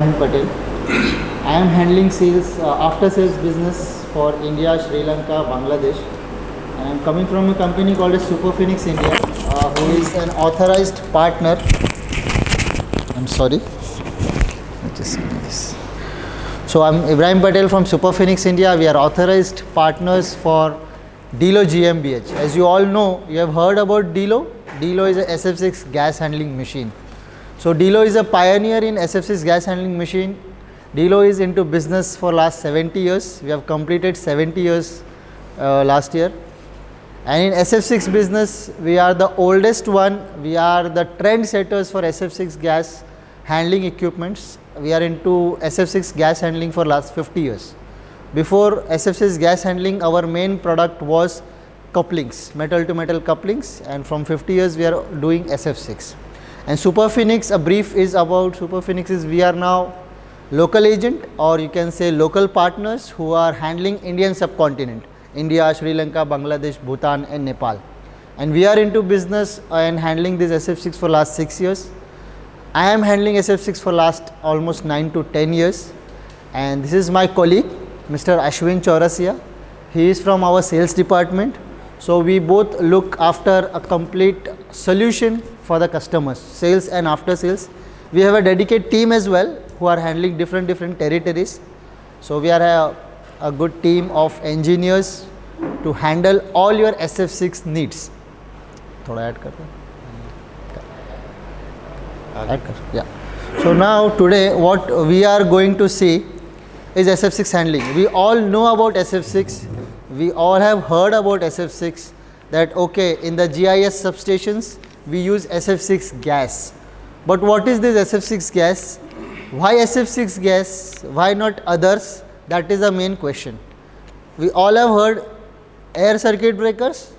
Patel. I am handling sales, after sales business for India, Sri Lanka, Bangladesh. I am coming from a company called as Super Phoenix India, who is an authorized partner. I'm sorry. Let me just see this. So I'm Ibrahim Patel from Super Phoenix India. We are authorized partners for Delo GmbH. As you all know, you have heard about Delo. Delo is a SF6 gas handling machine. So Delo is a pioneer in SF6 gas handling machine. Delo is into business for last 70 years. We have completed 70 years last year. And in SF6 business, we are the oldest one. We are the trendsetters for SF6 gas handling equipments. We are into SF6 gas handling for last 50 years. Before SF6 gas handling, our main product was couplings, metal to metal couplings, and from 50 years we are doing SF6. And Super Phoenix, a brief is about Super Phoenix is we are now local agent, or you can say local partners who are handling Indian subcontinent, India, Sri Lanka, Bangladesh, Bhutan and Nepal. And we are into business and handling this SF6 for last 6 years. I am handling SF6 for last almost 9 to 10 years. And this is my colleague, Mr. Ashwin Chaurasia. He is from our sales department. So we both look after a complete solution for the customers, sales and after sales. We have a dedicated team as well who are handling different territories. So we are a good team of engineers to handle all your SF6 needs. Thoda add kar add kar. Yeah. So now today what we are going to see is SF6 handling. We all know about SF6. We all have heard about SF6, that okay, in the GIS substations we use SF6 gas. But what is this SF6 gas? Why SF6 gas? Why not others? That is the main question. We all have heard air circuit breakers.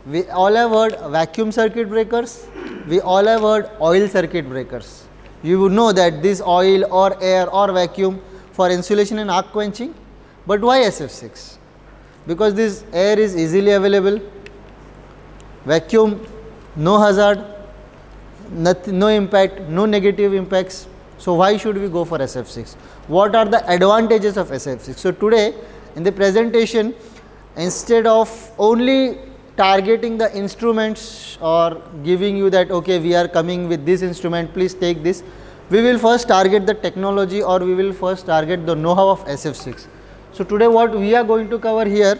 We all have heard vacuum circuit breakers. We all have heard oil circuit breakers. You would know that this oil or air or vacuum for insulation and arc quenching. But why SF6? Because this air is easily available, vacuum, no hazard, no impact, no negative impacts. So why should we go for SF6? What are the advantages of SF6? So today in the presentation, instead of only targeting the instruments or giving you that okay, we are coming with this instrument, please take this, we will first target the technology, or we will first target the know-how of SF6. So today what we are going to cover here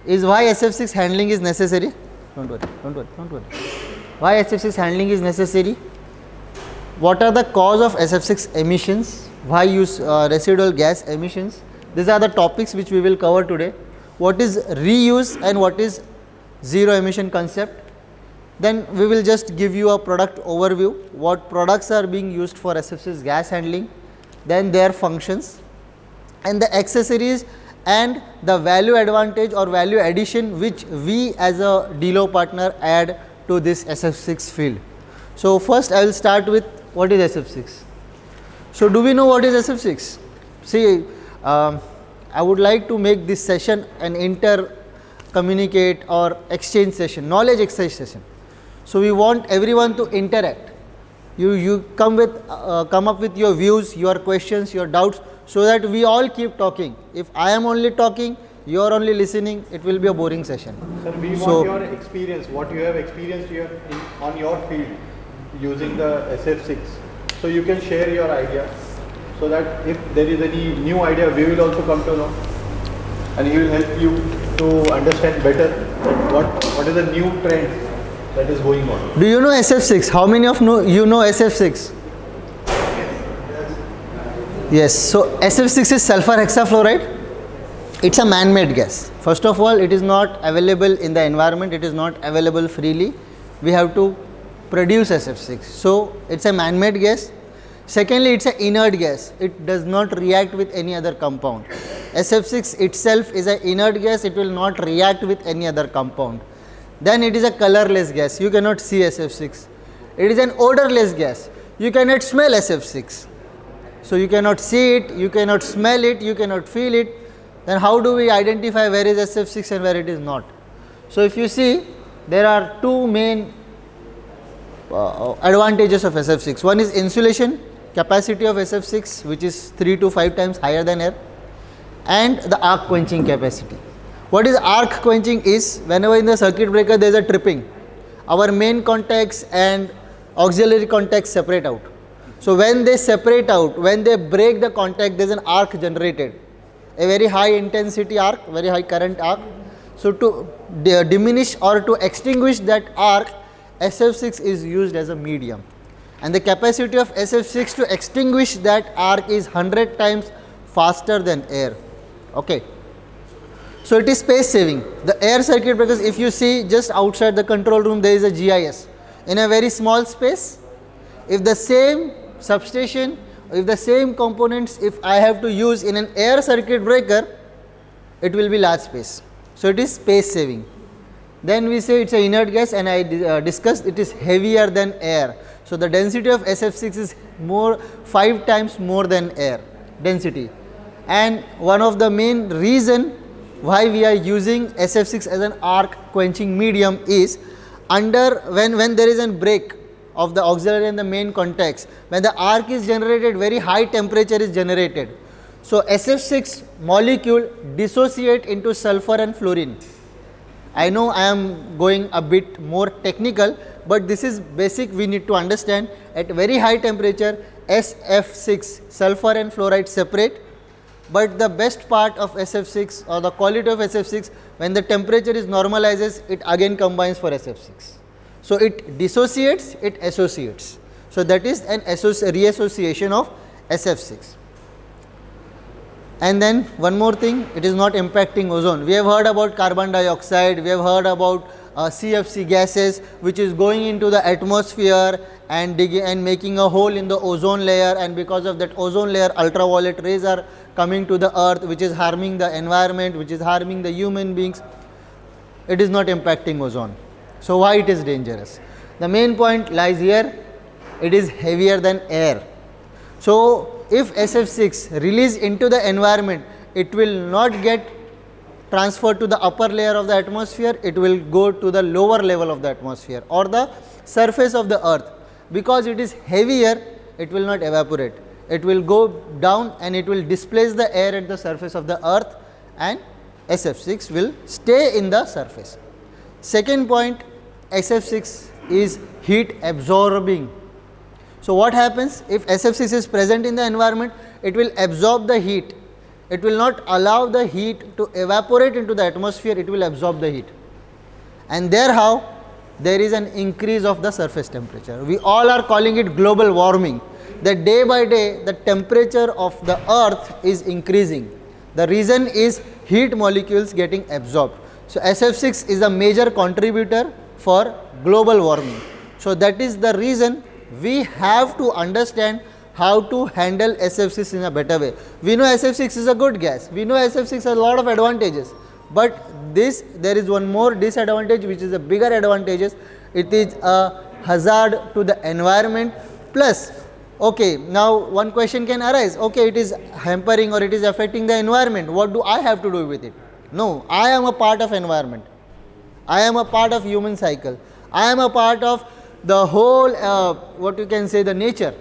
is why SF6 handling is necessary. Don't worry. Why SF6 handling is necessary? What are the cause of SF6 emissions? Why use residual gas emissions? These are the topics which we will cover today. What is reuse and what is zero emission concept? Then we will just give you a product overview, what products are being used for SF6 gas handling, then their functions, and the accessories and the value advantage or value addition which we as a Delo partner add to this SF6 field. So first I will start with what is SF6. So do we know what is SF6? See, I would like to make this session an inter-communicate or exchange session, knowledge exchange session. So we want everyone to interact. You come up with your views, your questions, your doubts, so that we all keep talking. If I am only talking, you are only listening, it will be a boring session. Sir, we want your experience, what you have experienced here on your field using the SF6. So you can share your idea, so that if there is any new idea, we will also come to know, and he will help you to understand better what is the new trend that is going on. Do you know SF6? How many of you know SF6? Yes. So SF6 is sulfur hexafluoride. It's a man-made gas. First of all, it is not available in the environment. It is not available freely. We have to produce SF6. So it's a man-made gas. Secondly, it's an inert gas. It does not react with any other compound. SF6 itself is an inert gas. It will not react with any other compound. Then it is a colorless gas. You cannot see SF6. It is an odorless gas. You cannot smell SF6. So you cannot see it, you cannot smell it, you cannot feel it. Then how do we identify where is SF6 and where it is not? So if you see, there are two main advantages of SF6. One is insulation capacity of SF6, which is 3 to 5 times higher than air, and the arc quenching capacity. What is arc quenching is, whenever in the circuit breaker there is a tripping, our main contacts and auxiliary contacts separate out. So when they separate out, when they break the contact, there is an arc generated, a very high intensity arc, very high current arc. So to diminish or to extinguish that arc, SF6 is used as a medium, and the capacity of SF6 to extinguish that arc is 100 times faster than air. Okay. So it is space saving. The air circuit breakers, if you see just outside the control room, there is a GIS. In a very small space, if the same substation, if the same components, if I have to use in an air circuit breaker, it will be large space. So it is space saving. Then we say it's an inert gas, and I discussed it is heavier than air. So the density of SF6 is 5 times more than air density. And one of the main reason why we are using SF6 as an arc quenching medium is, when there is a break of the auxiliary and the main contacts, when the arc is generated, very high temperature is generated. So SF6 molecule dissociate into sulfur and fluorine. I know I am going a bit more technical, but this is basic, we need to understand. At very high temperature, SF6, sulfur and fluoride separate, but the best part of SF6 or the quality of SF6, when the temperature is normalizes, it again combines for SF6. So it dissociates, it associates. So that is an reassociation of SF6. And then one more thing, it is not impacting ozone. We have heard about carbon dioxide, we have heard about CFC gases, which is going into the atmosphere and making a hole in the ozone layer, and because of that ozone layer, ultraviolet rays are coming to the earth, which is harming the environment, which is harming the human beings. It is not impacting ozone. So why it is dangerous? The main point lies here, it is heavier than air. So if SF6 released into the environment, it will not get transferred to the upper layer of the atmosphere, it will go to the lower level of the atmosphere or the surface of the earth. Because it is heavier, it will not evaporate. It will go down and it will displace the air at the surface of the earth, and SF6 will stay in the surface. Second point, SF6 is heat absorbing. So what happens if SF6 is present in the environment? It will absorb the heat. It will not allow the heat to evaporate into the atmosphere, it will absorb the heat. And there is an increase of the surface temperature. We all are calling it global warming. That day by day the temperature of the earth is increasing. The reason is heat molecules getting absorbed. So SF6 is a major contributor for global warming. So that is the reason we have to understand how to handle SF6 in a better way. We know SF6 is a good gas. We know SF6 has a lot of advantages. But there is one more disadvantage, which is a bigger advantage. It is a hazard to the environment. Plus, okay, now one question can arise. Okay, it is hampering or it is affecting the environment. What do I have to do with it? No, I am a part of environment. I am a part of human cycle. I am a part of the whole, what you can say, the nature.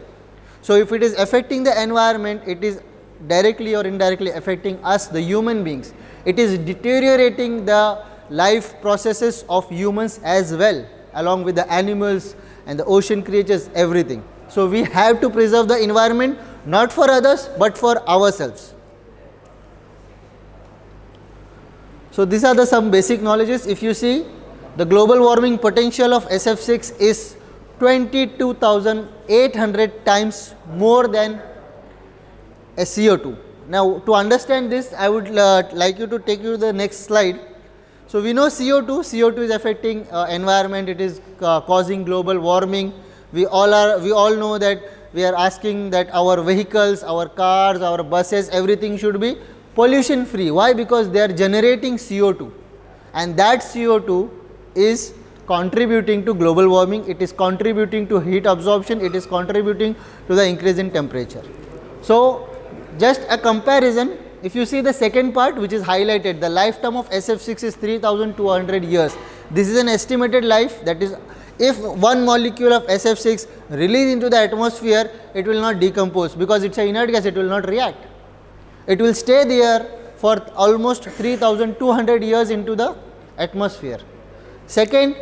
So if it is affecting the environment, it is directly or indirectly affecting us, the human beings. It is deteriorating the life processes of humans as well, along with the animals and the ocean creatures, everything. So we have to preserve the environment, not for others, but for ourselves. So these are some basic knowledges. If you see, the global warming potential of SF6 is 22,800 times more than a CO2. Now to understand this, I would like you to take you to the next slide. So we know CO2 is affecting environment, it is causing global warming. We all know that we are asking that our vehicles, our cars, our buses, everything should be pollution free. Why? Because they are generating CO2, and that CO2 is contributing to global warming, it is contributing to heat absorption, it is contributing to the increase in temperature. So just a comparison, if you see the second part which is highlighted, the lifetime of SF6 is 3200 years. This is an estimated life, that is if one molecule of SF6 release into the atmosphere, it will not decompose because it's an inert gas, it will not react. It will stay there for almost 3200 years into the atmosphere. Second,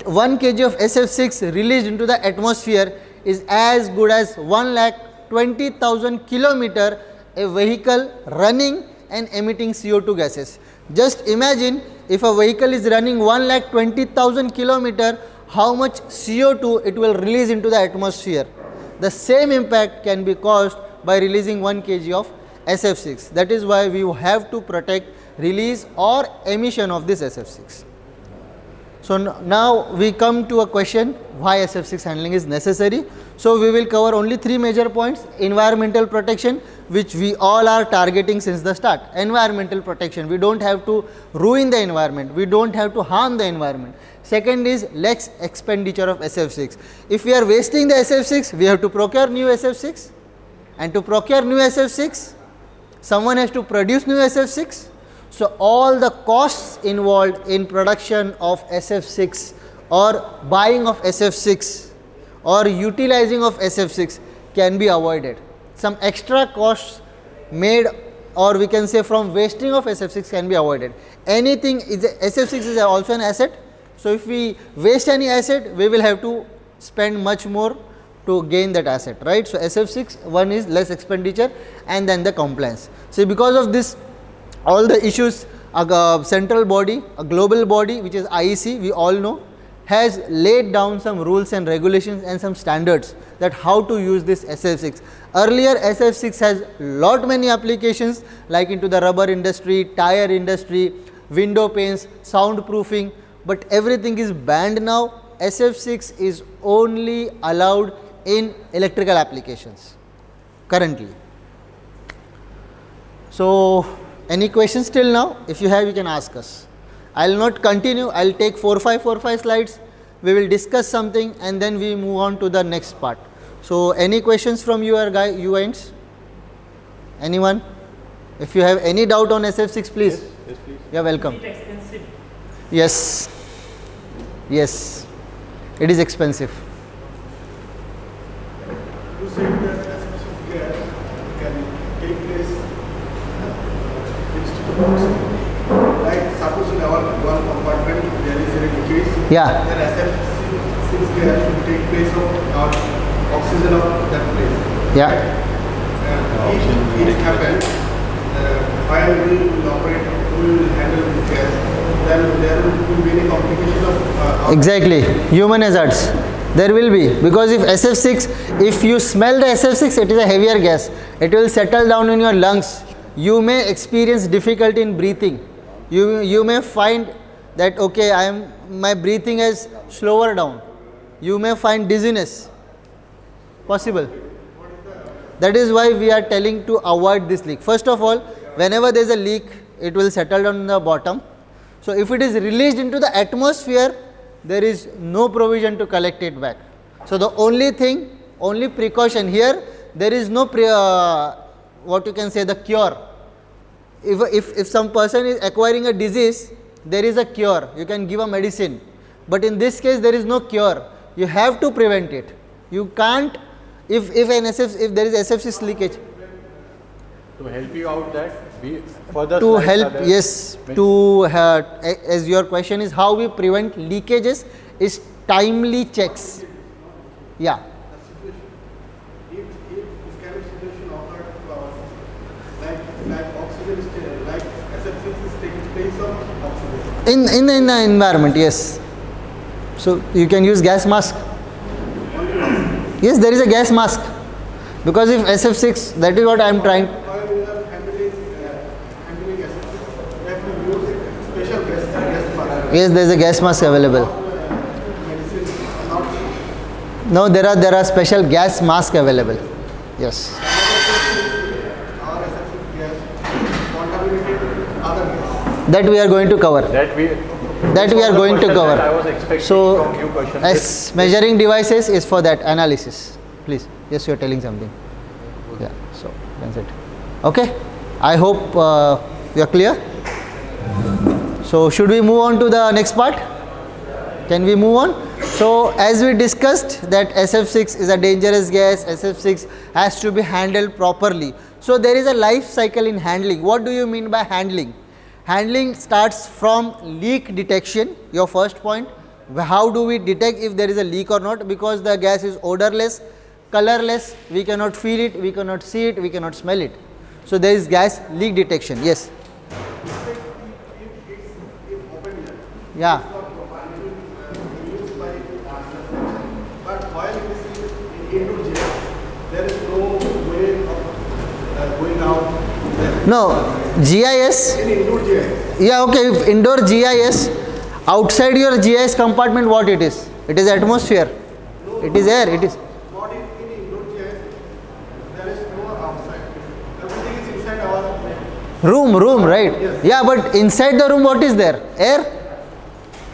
1 kg of SF6 released into the atmosphere is as good as 1,20,000 kilometer a vehicle running and emitting CO2 gases. Just imagine if a vehicle is running 1,20,000 kilometer, how much CO2 it will release into the atmosphere. The same impact can be caused by releasing 1 kg of SF6. That is why we have to protect release or emission of this SF6. So now we come to a question why SF6 handling is necessary. So we will cover only 3 major points: environmental protection, which we all are targeting since the start. Environmental protection, we don't have to ruin the environment, we don't have to harm the environment. Second is less expenditure of SF6. If we are wasting the SF6, we have to procure new SF6, and to procure new SF6, someone has to produce new SF6. So all the costs involved in production of SF6 or buying of SF6 or utilizing of SF6 can be avoided. Some extra costs made, or we can say from wasting of SF6, can be avoided. Anything is SF6 is also an asset. So if we waste any asset, we will have to spend much more to gain that asset, right? So SF6, one is less expenditure, and then the compliance. So because of this, all the issues, a central body, a global body, which is IEC, we all know, has laid down some rules and regulations and some standards that how to use this SF6. Earlier SF6 has lot many applications like into the rubber industry, tire industry, window panes, soundproofing, but everything is banned now. SF6 is only allowed in electrical applications currently. So any questions till now? If you have, you can ask us. I will not continue, I will take 4-5 slides, we will discuss something and then we move on to the next part. So any questions from you ends? Anyone? If you have any doubt on SF6, please. Yes, please. You are welcome. Is it expensive? Yes. Yes. It is expensive. You said that SF6 gas can take place instead of oxygen. Like suppose in our one compartment there is a leakage. Yeah. Then SF6 gas will take place of our oxygen of that place. Yeah. If it happens, while we will operate, we will handle this gas, then there will be any complication of Exactly. Human hazards. There will be, because if SF6, if you smell the SF6, it is a heavier gas. It will settle down in your lungs. You may experience difficulty in breathing. You may find that okay, my breathing is slower down. You may find dizziness. Possible. That is why we are telling to avoid this leak. First of all, whenever there is a leak, it will settle down in the bottom. So if it is released into the atmosphere, there is no provision to collect it back. So the only thing, only precaution here, there is no what you can say, the cure. If some person is acquiring a disease, there is a cure. You can give a medicine. But in this case, there is no cure. You have to prevent it. You can't, if there is SF6 leakage. To help you out that, we further To slides help, are there. yes, as your question is how we prevent leakages, is timely checks. Yeah. if this kind of situation occurred to us, like oxygen is like SF6 is taking place of oxygen. In the environment, yes. So you can use gas mask. Yes, there is a gas mask. Because if SF6, that is what I am trying. While we are handling SF6, we have to use special gas mask. Yes, there is a gas mask available. Medicine not No, there are special gas mask available. Yes. our SF6 gas contaminated with other gas. That we are going to cover. That we Are going to question cover. that I was expecting So, from you question. as measuring devices is for that analysis. Please, yes, you are telling something. Yeah, so that's it. Okay, I hope you are clear. So, should we move on to the next part? Can we move on? So as we discussed that SF6 is a dangerous gas, SF6 has to be handled properly. So there is a life cycle in handling. What do you mean by handling? Handling starts from leak detection, your first point. How do we detect if there is a leak or not? Because the gas is odorless, colorless, we cannot feel it, we cannot see it, we cannot smell it. So there is gas leak detection. Yes. Yeah. But while this is indoor jail, there is no way of going out there. No, GIS. In indoor jail, Yeah, okay. If indoor GIS, outside your GIS compartment, what it is? It is atmosphere. It is air. It is. not in indoor jail, there is no outside. Everything is inside our Room, right? Yeah, but inside the room, what is there? Air?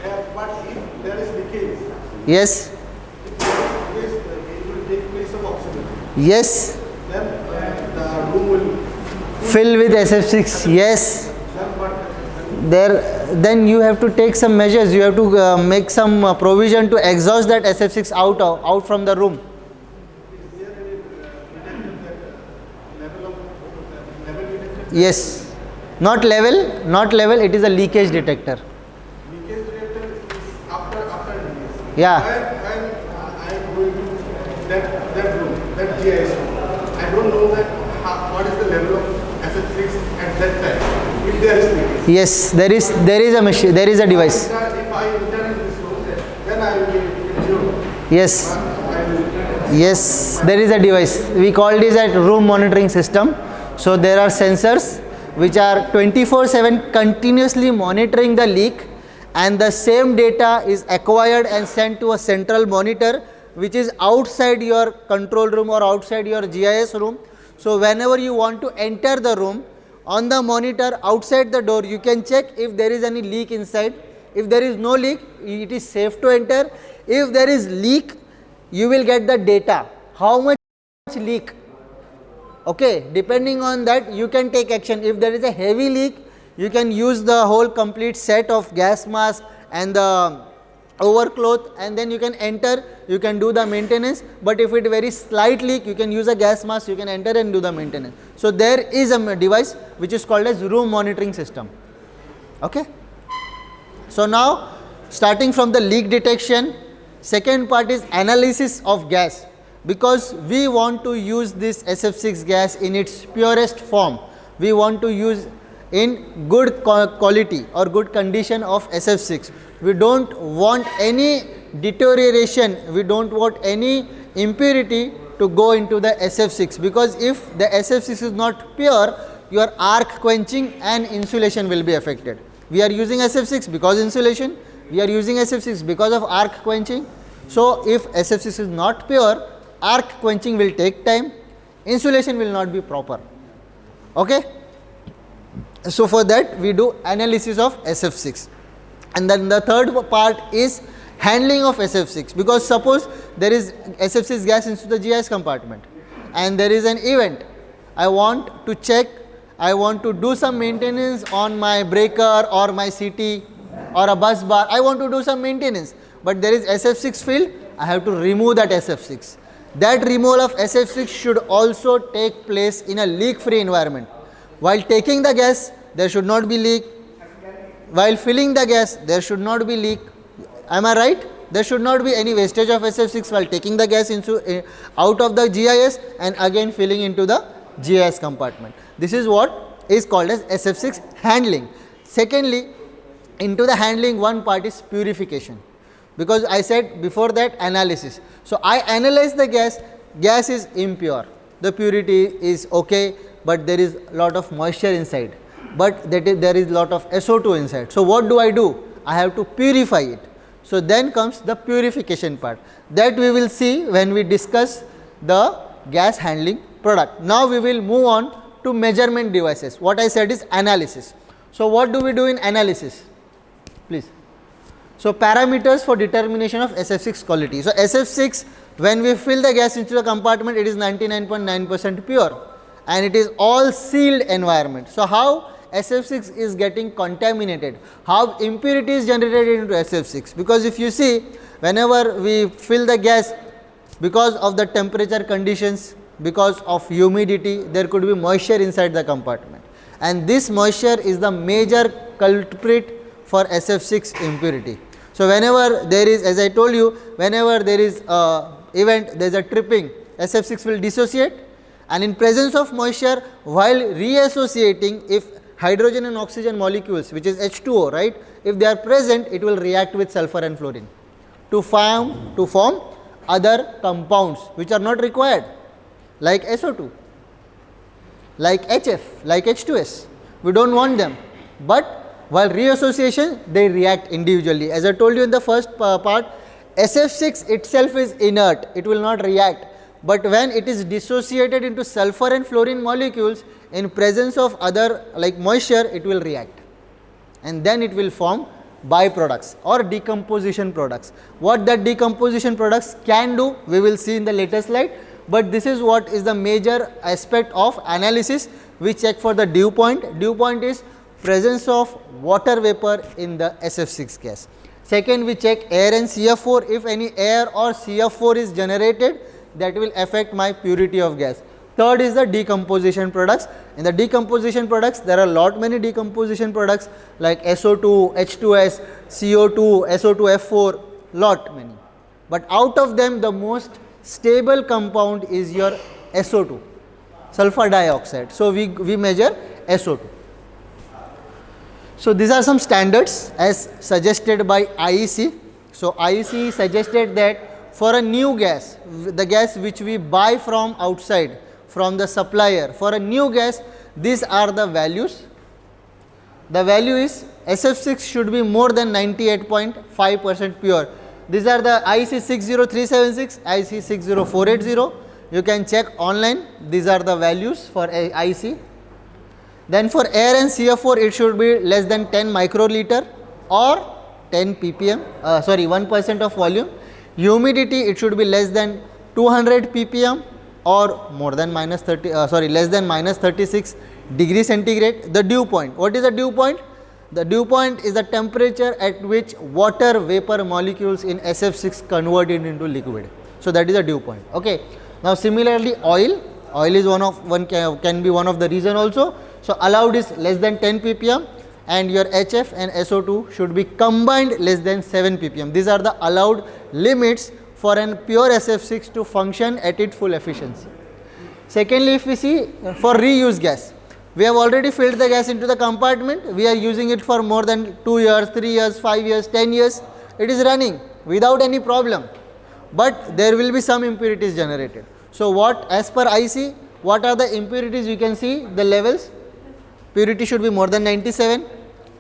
air. But if there is leakage, Yes. it will take place of oxygen. Yes. Then the room will Fill with SF6. Yes. then what? Then you have to take some measures. You have to make some provision to exhaust that SF6 out from the room. Yes. Not level. It is a leakage detector. Leakage detector is after leakage. Yeah. When I am going to that room, that GIS room, I don't know that what is the level of SF6 at that time. If there is leakage. Yes. There is a machine. There is a device. If I enter in this room, then I will be zero. Yes. I will. Yes, there is a device. We call this a room monitoring system. So there are sensors which are 24/7 continuously monitoring the leak, and the same data is acquired and sent to a central monitor which is outside your control room or outside your GIS room. So whenever you want to enter the room, on the monitor outside the door you can check if there is any leak inside. If there is no leak, it is safe to enter. If there is leak, you will get the data, how much leak. Okay, depending on that you can take action. If there is a heavy leak, you can use the whole complete set of gas mask and the overcloth, and then you can enter, you can do the maintenance. But if it very slight leak, you can use a gas mask, you can enter and do the maintenance. So there is a device which is called as room monitoring system. Okay. So now starting from the leak detection, second part is analysis of gas, because we want to use this SF6 gas in its purest form. We want to use in good quality or good condition of SF6. We don't want any deterioration, we don't want any impurity to go into the SF6, because if the SF6 is not pure, your arc quenching and insulation will be affected. We are using SF6 because insulation, we are using SF6 because of arc quenching. So if SF6 is not pure, arc quenching will take time, insulation will not be proper. Okay. So for that we do analysis of SF6. And then the third part is handling of SF6, because suppose there is SF6 gas into the GIS compartment and there is an event. I want to check, I want to do some maintenance on my breaker or my CT or a bus bar. I want to do some maintenance, but there is SF6 filled, I have to remove that SF6. That removal of SF6 should also take place in a leak free environment. While taking the gas, there should not be leak. While filling the gas, there should not be leak. Am I right? There should not be any wastage of SF6 while taking the gas into out of the GIS and again filling into the GIS compartment. This is what is called as SF6 handling. Secondly, into the handling, one part is purification, because I said before that analysis. So I analyze the gas is impure, the purity is okay, but there is lot of moisture inside, but there is lot of SO2 inside. So what do? I have to purify it. So then comes the purification part, that we will see when we discuss the gas handling product. Now we will move on to measurement devices. What I said is analysis. So what do we do in analysis? Please. So parameters for determination of SF6 quality. So SF6, when we fill the gas into the compartment, it is 99.9% pure and it is all sealed environment. So how SF6 is getting contaminated. How impurity is generated into SF6? Because if you see, whenever we fill the gas, because of the temperature conditions, because of humidity, there could be moisture inside the compartment, and this moisture is the major culprit for SF6 impurity. So whenever there is, as I told you, whenever there is a event, there is a tripping, SF6 will dissociate, and in presence of moisture, while reassociating, if hydrogen and oxygen molecules, which is H2O, right, if they are present, it will react with sulfur and fluorine to form other compounds which are not required, like SO2, like HF, like H2S. We don't want them, but while reassociation, they react individually. As I told you in the first part, SF6 itself is inert, it will not react, but when it is dissociated into sulfur and fluorine molecules in presence of other like moisture, it will react, and then it will form byproducts or decomposition products. What that decomposition products can do, we will see in the later slide, but this is what is the major aspect of analysis. We check for the dew point. Dew point is presence of water vapor in the SF6 gas. Second, we check air and CF4. If any air or CF4 is generated, that will affect my purity of gas. Third is the decomposition products. In the decomposition products, there are many decomposition products like SO2, H2S, CO2, SO2F4, many. But out of them, the most stable compound is your SO2, sulfur dioxide. So we measure SO2. So these are some standards as suggested by IEC. So IEC suggested that for a new gas, the gas which we buy from outside, from the supplier, for a new gas, these are the values. The value is SF6 should be more than 98.5% pure. These are the IEC 60376, IEC 60480. You can check online. These are the values for IEC. Then for air and CF4, it should be less than 10 microliter or 10 ppm, 1% of volume. Humidity, it should be less than 200 ppm or more than less than minus 36 degree centigrade. The dew point, what is the dew point? The dew point is the temperature at which water vapor molecules in SF6 converted into liquid. So that is the dew point. Okay. Now similarly, oil is can be one of the reason also. So allowed is less than 10 ppm, and your HF and SO2 should be combined less than 7 ppm. These are the allowed limits for an pure SF6 to function at its full efficiency. Secondly, if we see for reuse gas, we have already filled the gas into the compartment, we are using it for more than 2 years, 3 years, 5 years, 10 years, it is running without any problem, but there will be some impurities generated. So what, as per IC, what are the impurities? You can see the levels. Purity should be more than 97,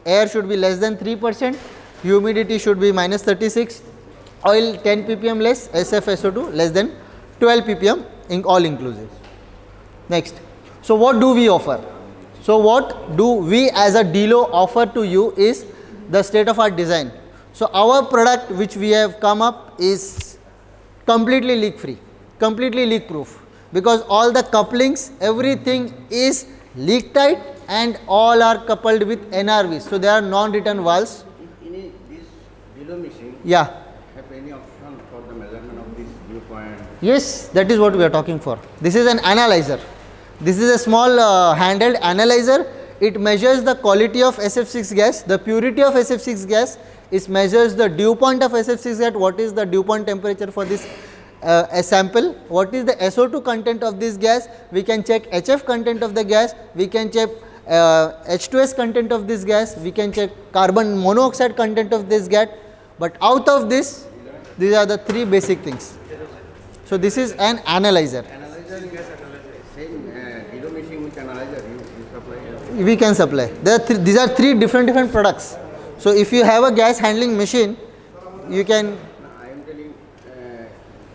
air should be less than 3%, humidity should be minus 36, oil 10 ppm less, SFSO2 less than 12 ppm, all inclusive. Next, so what do we offer? So what do we as a DELO offer to you is the state of art design. So our product which we have come up is completely leak free, completely leak proof, because all the couplings, everything is leak tight and all are coupled with NRVs. So they are non-return valves. In this DELO machine, Yeah. have any option for the measurement of this dew point? Yes, that is what we are talking for. This is an analyzer. This is a small handheld analyzer. It measures the quality of SF6 gas, the purity of SF6 gas. It measures the dew point of SF6 gas. What is the dew point temperature for this sample? What is the SO2 content of this gas? We can check HF content of the gas. We can check H2S content of this gas. We can check carbon monoxide content of this gas. But out of this, these are the three basic things. So this is an analyzer. Same DELO machine with analyzer you supply? We can supply. These are three different products. So if you have a gas handling machine, you can. I am telling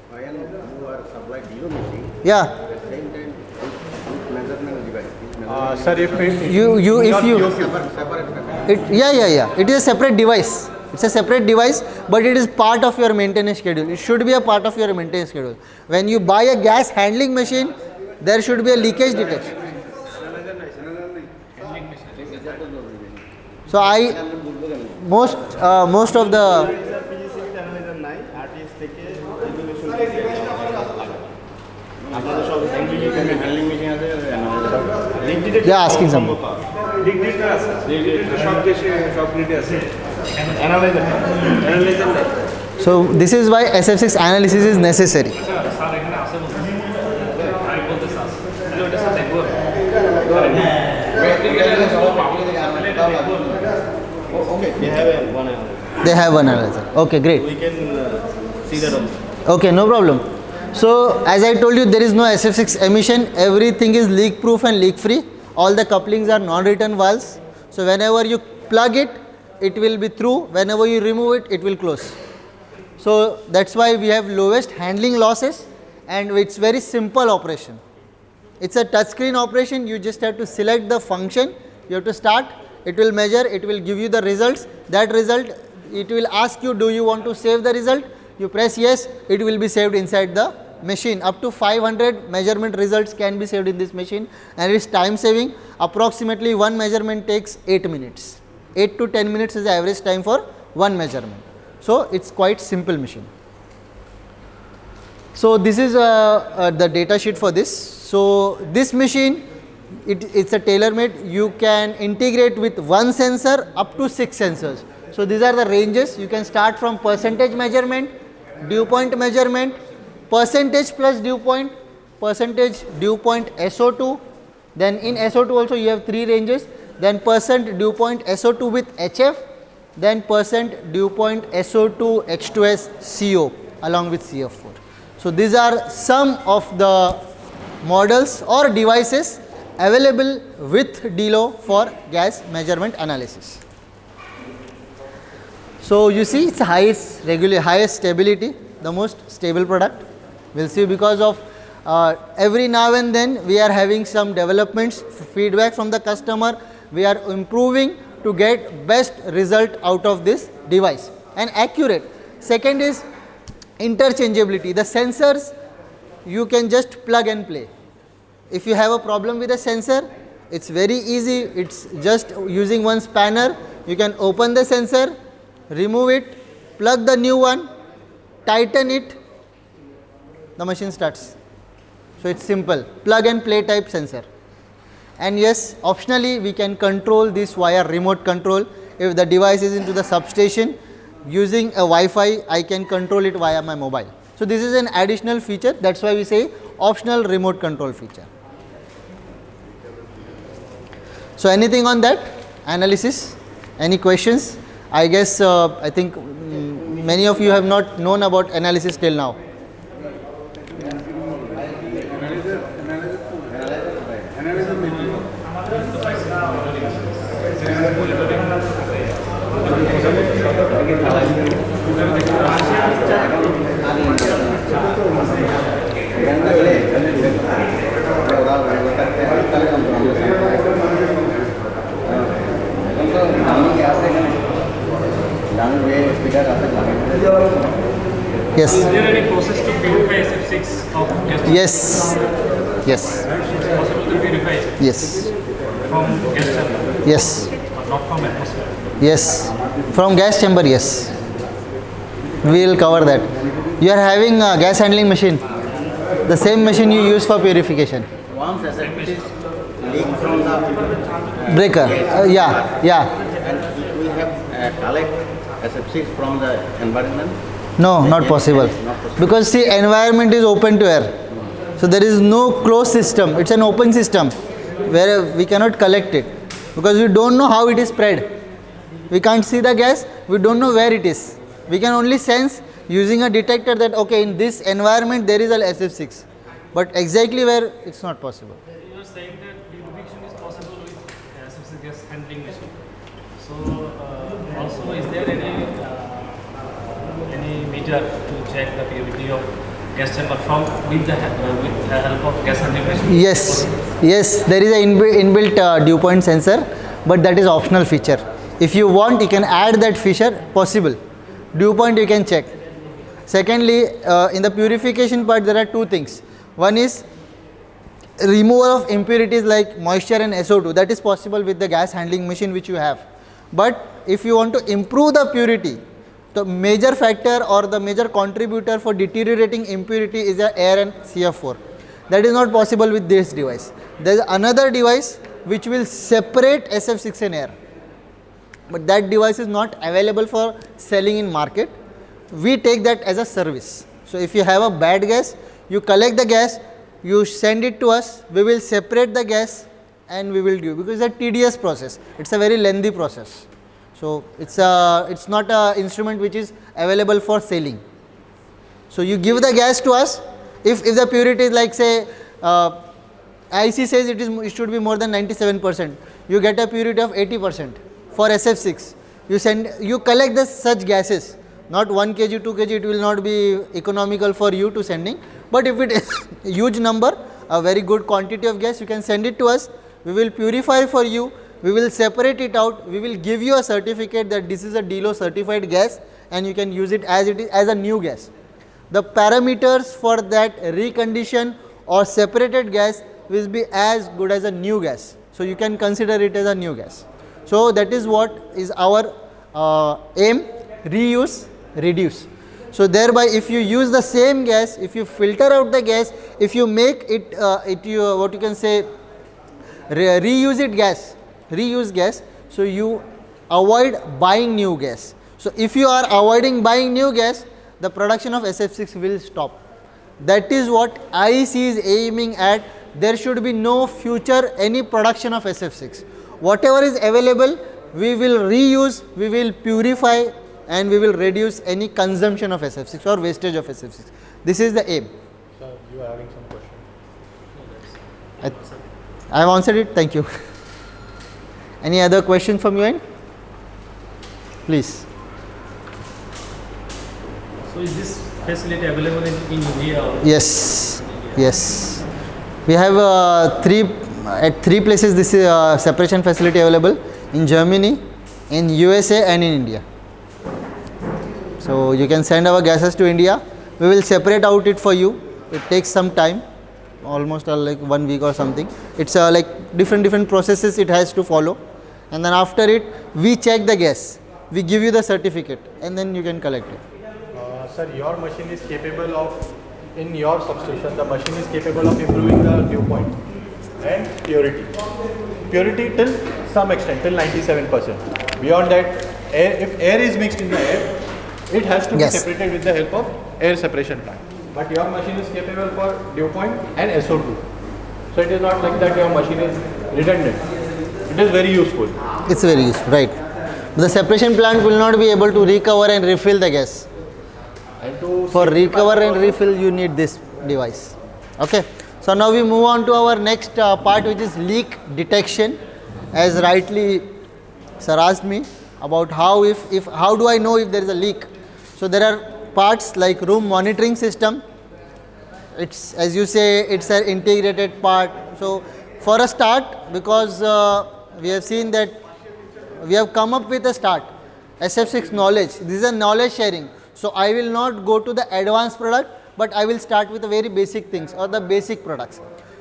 when you are supply DELO machine, Yeah. at the same time with measurement device. Sir, if It is a separate device. It's a separate device, but it is part of your maintenance schedule. It should be a part of your maintenance schedule. When you buy a gas handling machine, there should be a leakage detection. So most of the handling machine আছে they are asking something. So this is why SF6 analysis is necessary. Okay, we have one hour. They have one analyzer. Okay, great. We can see that also. Okay, no problem. So as I told you, there is no SF6 emission. Everything is leak proof and leak free. All the couplings are non-return valves. So whenever you plug it, it will be through. Whenever you remove it, it will close. So that's why we have lowest handling losses, and it's very simple operation. It's a touchscreen operation. You just have to select the function. You have to start. It will measure. It will give you the results. That result, it will ask you, do you want to save the result? You press yes. It will be saved inside the machine. Up to 500 measurement results can be saved in this machine, and it's time saving. Approximately one measurement takes 8 minutes. 8 to 10 minutes is the average time for one measurement. So it's quite simple machine. So this is the data sheet for this. So this machine, it's a tailor-made. You can integrate with one sensor up to 6 sensors. So these are the ranges. You can start from percentage measurement, dew point measurement, percentage plus dew point, percentage dew point SO2. Then in SO2 also you have 3 ranges. Then percent dew point SO2 with HF. Then percent dew point SO2 H2S CO along with CF4. So these are some of the models or devices available with DELO for gas measurement analysis. So you see, it's highest stability, the most stable product. We'll see, because of every now and then we are having some developments, feedback from the customer. We are improving to get best result out of this device and accurate. Second is interchangeability. The sensors you can just plug and play. If you have a problem with a sensor, it's very easy. It's just using one spanner. You can open the sensor, remove it, plug the new one, tighten it, the machine starts. So it's simple, plug and play type sensor. And yes, optionally we can control this via remote control. If the device is into the substation, using a Wi-Fi, I can control it via my mobile. So this is an additional feature. That's why we say optional remote control feature. So anything on that analysis? Any questions? I guess I think many of you have not known about analysis till now. Yes. Is there any process to purify SF6 of gas? Yes. Yes. It's possible to purify it Yes. from gas chamber, Yes. but not from atmosphere. Yes. From gas chamber, yes. We will cover that. You are having a gas handling machine. The same machine you use for purification. Once SF6 leak from the Breaker. Yeah. Yeah. and if we have collect SF6 from the environment, No, not possible. Because see, environment is open to air. So there is no closed system. It's an open system where we cannot collect it because we don't know how it is spread. We can't see the gas. We don't know where it is. We can only sense using a detector that okay, in this environment there is a SF6, but exactly where, it's not possible. You are saying that purification is possible with SF6 gas handling machine. So also, is there any meter to check the purity of gas chamber from with the help of gas handling machine? Yes, yes, there is an inbuilt dew point sensor, but that is optional feature. If you want, you can add that feature, possible. Dew point you can check. Secondly, in the purification part, there are two things. One is removal of impurities like moisture and SO2. That is possible with the gas handling machine which you have. But if you want to improve the purity, the major factor or the major contributor for deteriorating impurity is the air and CF4. That is not possible with this device. There is another device which will separate SF6 and air, but that device is not available for selling in market. We take that as a service. So if you have a bad gas, you collect the gas, you send it to us, we will separate the gas and we will do, because it's a tedious process, it's a very lengthy process. So it's not a instrument which is available for selling. So you give the gas to us. If the purity is like, say, IC says it should be more than 97%, you get a purity of 80% for SF6. You collect the such gases, not 1 kg, 2 kg, it will not be economical for you to sending. But if it is a huge number, a very good quantity of gas, you can send it to us. We will purify for you. We will separate it out. We will give you a certificate that this is a DELO certified gas, and you can use it as a new gas. The parameters for that reconditioned or separated gas will be as good as a new gas. So you can consider it as a new gas. So that is what is our aim: reuse, reduce. So thereby, if you use the same gas, if you filter out the gas, if you make it, what you can say, reuse gas, so you avoid buying new gas. So if you are avoiding buying new gas, the production of SF6 will stop. That is what IEC is aiming at. There should be no future any production of SF6. Whatever is available, we will reuse, we will purify, and we will reduce any consumption of SF6 or wastage of SF6. This is the aim. Sir, you are having some questions? I have answered it. Thank you. Any other question from your end? Please. So is this facility available in India? Or Yes. Yes. We have at 3 places this is separation facility available: in Germany, in USA, and in India. So you can send our gases to India. We will separate out it for you. It takes some time, almost like 1 week or something. It's like different processes it has to follow, and then after it we check the gas. We give you the certificate, and then you can collect it. Sir, your machine is capable of, in your substation, the machine is capable of improving the dew point and purity. Purity till some extent, till 97%. Beyond that, if air is mixed in the air, it has to be Yes. separated with the help of air separation plant. But your machine is capable for dew point and SO2. So it is not like that your machine is redundant. It is very useful. It's very useful, right? The separation plant will not be able to recover and refill the gas. And to For recover and refill, you need this device. Okay. So now we move on to our next part, which is leak detection. As rightly sir asked me about how do I know if there is a leak. So there are parts like room monitoring system. It's, as you say, it's an integrated part. So for a start, because we have seen that we have come up with a start, SF6 knowledge. This is a knowledge sharing. So I will not go to the advanced product, but I will start with the very basic things or the basic products.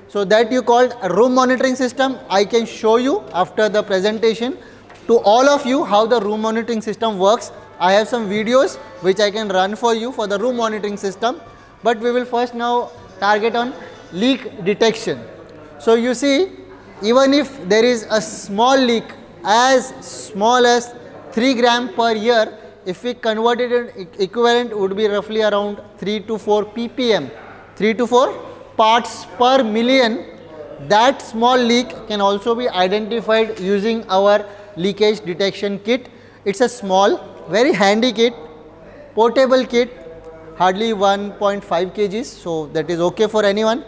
So that you called a room monitoring system. I can show you after the presentation to all of you how the room monitoring system works. I have some videos which I can run for you for the room monitoring system, but we will first now target on leak detection. So you see, even if there is a small leak as small as 3 gram per year, if we convert it in equivalent would be roughly around 3 to 4 ppm, 3 to 4 parts per million. That small leak can also be identified using our leakage detection kit. It's a small, very handy kit, portable kit, hardly 1.5 kgs, so that is okay for anyone.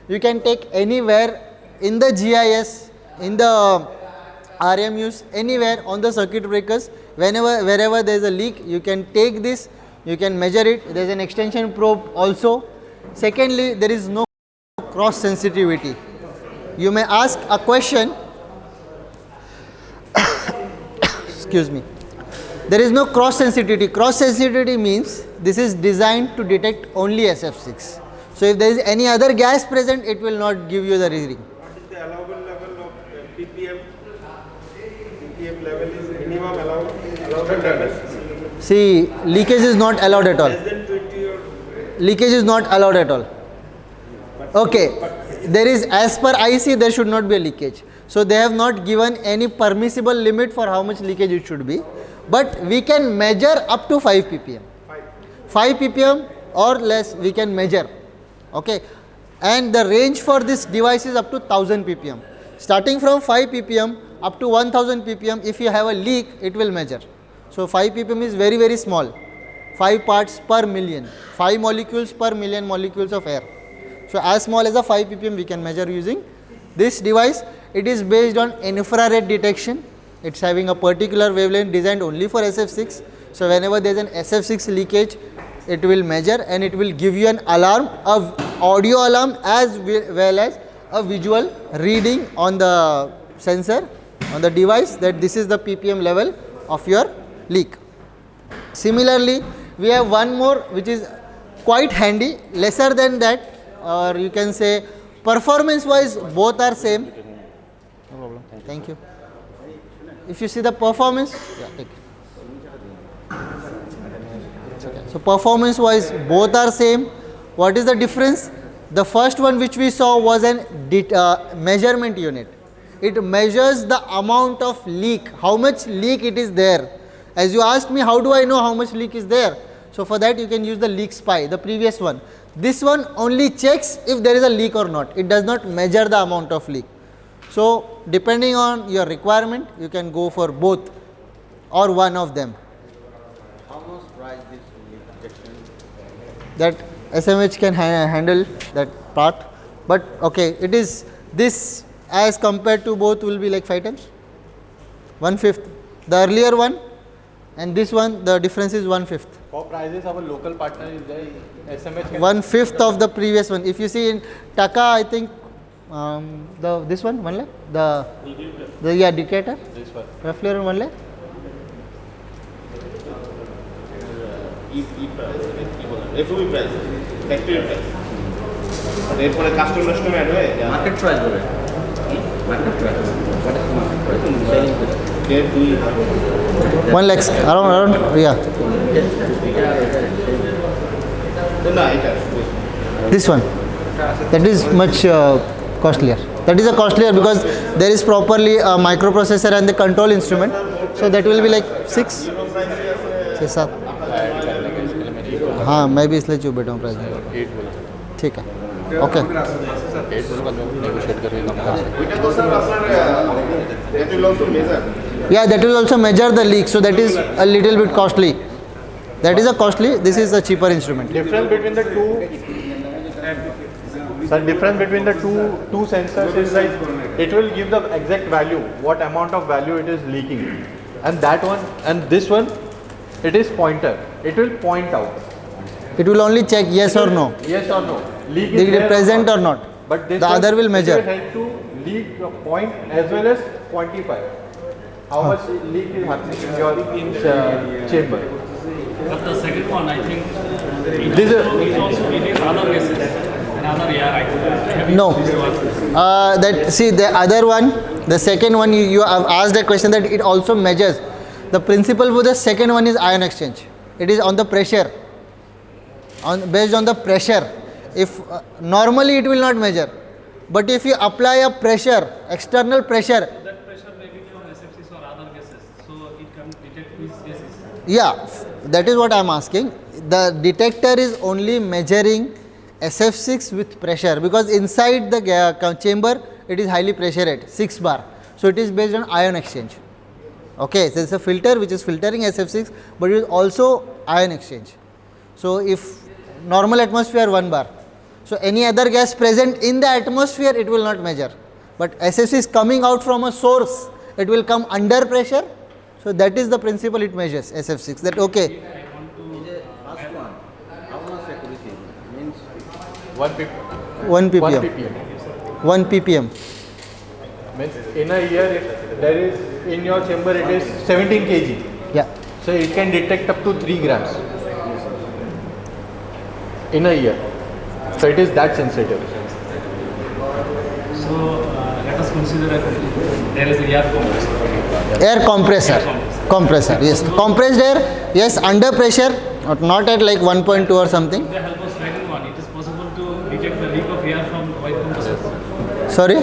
You can take anywhere in the GIS, in the RMUs, anywhere on the circuit breakers. Wherever there is a leak, you can take this, you can measure it. There is an extension probe also. Secondly, there is no cross sensitivity. You may ask a question. Excuse me. There is no cross sensitivity. Cross sensitivity means this is designed to detect only SF6. So if there is any other gas present, it will not give you the reading. What is the allowable level of ppm? ppm level is minimum allowed. See, leakage is not allowed at all. Less than 20 or Leakage is not allowed at all. Okay, there is, as per IC, there should not be a leakage. So they have not given any permissible limit for how much leakage it should be. But we can measure up to 5 ppm. 5 ppm or less we can measure. Okay, and the range for this device is up to 1000 ppm. Starting from 5 ppm up to 1000 ppm, if you have a leak, it will measure. So 5 ppm is very, very small. 5 parts per million, 5 molecules per million molecules of air. So as small as a 5 ppm we can measure using this device. It is based on infrared detection. It's having a particular wavelength designed only for SF6. So whenever there is an SF6 leakage, it will measure and it will give you an alarm, a audio alarm as well as a visual reading on the sensor, on the device, that this is the ppm level of your leak. Similarly, we have one more which is quite handy, lesser than that, or you can say performance wise both are same. No problem. Thank you. If you see the performance, yeah, take it. It's okay. So performance wise both are same. What is the difference? The first one which we saw was an measurement unit. It measures the amount of leak, how much leak it is there. As you asked me, how do I know how much leak is there? So for that you can use the leak spy, the previous one. This one only checks if there is a leak or not. It does not measure the amount of leak. So depending on your requirement, you can go for both or one of them. How much price this leak detection? That SMH can handle that part, but okay, it is this as compared to both will be like 5 times, 1/5. The earlier one and this one, the difference is 1/5. For prices, our local partner is there. SMH. 1/5 of the previous one. If you see in Taka, I think this one 1 lakh. The yeah, Decatur. This one. Roughly around 1 lakh. FOB price, factory price. এরপরে custom custom add হয়ে Market price বলে। Market price. What is market price? Selling price. দেড় দুই 1 lakh around yeah. না এটা This one, that is much costlier. That is a costlier because there is properly a microprocessor and the control instrument. So that will be like 6, 7. हाँ मैं भी इसलिए चुप बैठा हूँ प्राइस में. ठीक है. Okay. ওইটা তো স্যার আপনার that will also measure. Yeah, that will also measure the leak. So that is a little bit costly. That is a costly. This is a cheaper instrument. Difference between the two. Sir, difference between the two sensors is like it will give the exact value, what amount of value it is leaking, and that one and this one, it is pointer. It will point out. It will only check yes or no. Yes or no. Leak They is there present or not. But this The one, other will measure. It will help to leak point as well as quantify how much leak is happening in your chamber. But the second one, I think, This is- it also release other gases, another air item. No. That see the other one, the second one you have asked a question that it also measures. The principle for the second one is ion exchange. It is on the pressure. Based on the pressure. If normally it will not measure, but if you apply a pressure, external pressure, That pressure may be from SF6 or other gases, so it can detect which gases. yeah, that is what I am asking. The detector is only measuring SF6 with pressure because inside the chamber it is highly pressurized, 6 bar. So it is based on ion exchange. Okay, so it's a filter which is filtering SF6, but it is also ion exchange. So if normal atmosphere 1 bar, so any other gas present in the atmosphere it will not measure. But SF6 is coming out from a source, it will come under pressure. So that is the principle it measures SF6. That okay. Is a first one. How much accuracy? Means 1 ppm. 1 1 ppm. ppm. 1 ppm. Means in a year, if there is in your chamber it is 17 kg. Yeah. So it can detect up to 3 grams in a year. So it is that sensitive. So let us go consider there is a air compressor. Air compressor. Compressor, yes. Compressed air, yes, under pressure, not at like 1.2 or something. With the help of second one, it is possible to detect the leak of air from oil compressor. Sorry?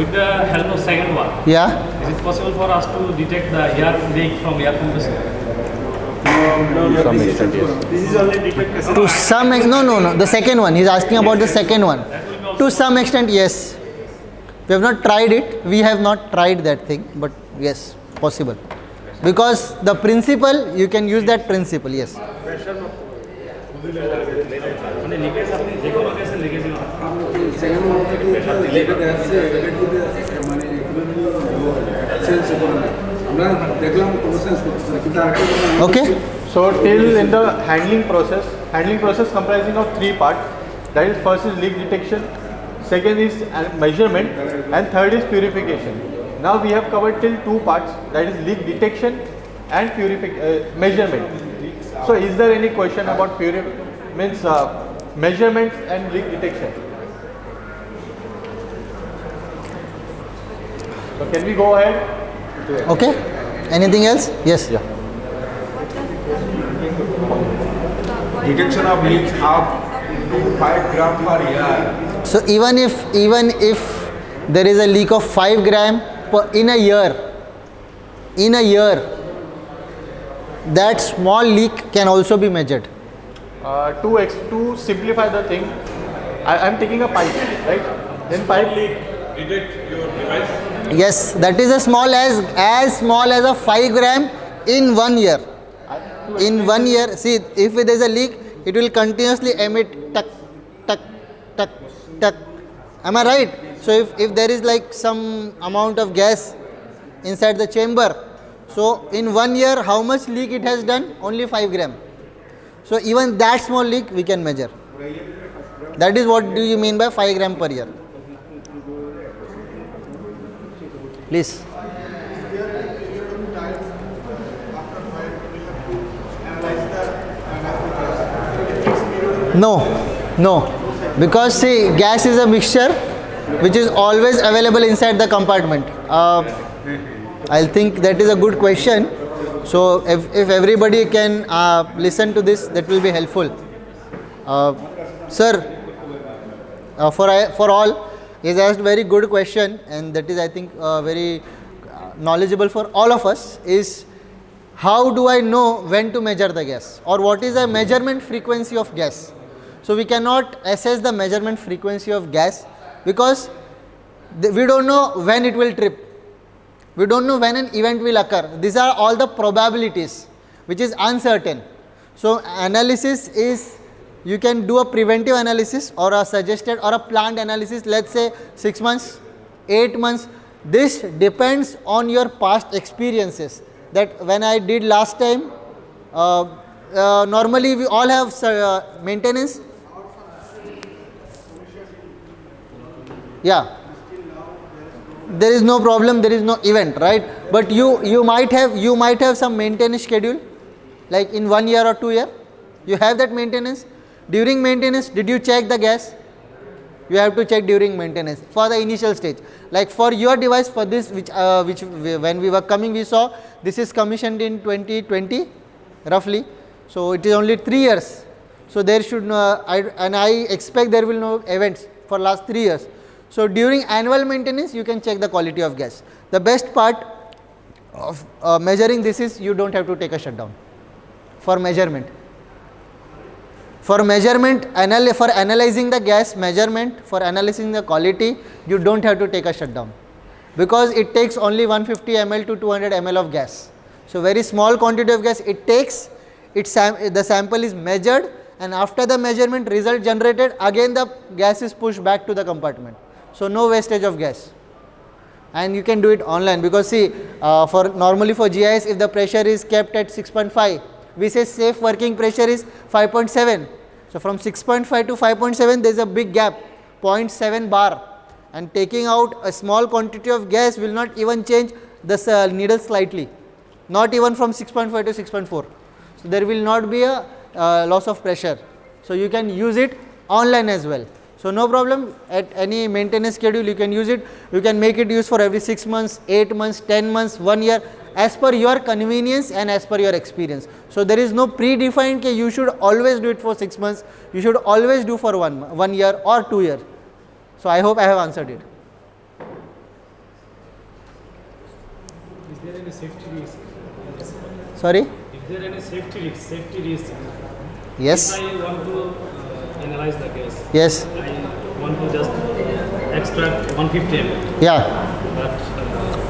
With the help of second one, Yeah. is it possible for us to detect the air leak from air compressor? To some no. The second one. He's asking about the second one. To some extent, yes. We have not tried it. We have not tried that thing, but yes, possible. Because the principle, you can use that principle. Yes. মানে leakage আপনি যে কোনো গ্যাসের leakage Okay. So till in the handling process comprising of 3 parts. That is, first is leak detection, second is measurement, and third is purification. Now we have covered till 2 parts, that is leak detection and measurement. So is there any question about measurements and leak detection? So can we go ahead? Okay. Anything else? Yes. Yeah. Detection of leaks up to 5 gram per year. So even if there is a leak of 5 gram in a year, that small leak can also be measured. To simplify the thing, I am taking a pipe, right? Then pipe leak. Yes, that is as small as a 5 gram in 1 year. In 1 year, see, if there is a leak, it will continuously emit tuck, tuck, tuck, tuck. Am I right? So if there is like some amount of gas inside the chamber, so in 1 year, how much leak it has done? Only 5 gram. So even that small leak we can measure. That is what do you mean by 5 gram per year? Please. No, because see, gas is a mixture which is always available inside the compartment. I think that is a good question. So if everybody can listen to this, that will be helpful. Sir, for all, he has asked very good question, and that is, I think, very knowledgeable for all of us. Is how do I know when to measure the gas, or what is the measurement frequency of gas? So we cannot assess the measurement frequency of gas because we don't know when it will trip. We don't know when an event will occur. These are all the probabilities which is uncertain. So analysis is, you can do a preventive analysis or a suggested or a planned analysis, let's say 6 months, 8 months. This depends on your past experiences, that when I did last time, normally we all have maintenance. Yeah, there is no problem, there is no event, right? But you might have some maintenance schedule, like in 1 year or 2 year, you have that maintenance. During maintenance, did you check the gas? You have to check during maintenance for the initial stage. Like for your device, for this, which when we were coming, we saw this is commissioned in 2020, roughly. So it is only 3 years. So there should I expect there will no events for last 3 years. So during annual maintenance, you can check the quality of gas. The best part of measuring this is you don't have to take a shutdown for measurement. For measurement, for analyzing the gas measurement, for analyzing the quality, you don't have to take a shutdown, because it takes only 150 ml to 200 ml of gas. So very small quantity of gas it takes, the sample is measured, and after the measurement result generated, again the gas is pushed back to the compartment. So no wastage of gas. And you can do it online, because see, normally for GIS, if the pressure is kept at 6.5, we say safe working pressure is 5.7. So from 6.5 to 5.7, there is a big gap, 0.7 bar, and taking out a small quantity of gas will not even change the needle slightly, not even from 6.5 to 6.4. So there will not be a loss of pressure. So you can use it online as well. So no problem, at any maintenance schedule you can use it. You can make it use for every 6 months, 8 months, 10 months, 1 year, as per your convenience and as per your experience. So there is no predefined that you should always do it for 6 months, you should always do for 1 year or 2 years. So I hope I have answered it. Is there any safety risk? Sorry? Is there any safety risk? Yes. If I want to analyze the gas, Yes. I want to just extract 150 ml. Yeah. But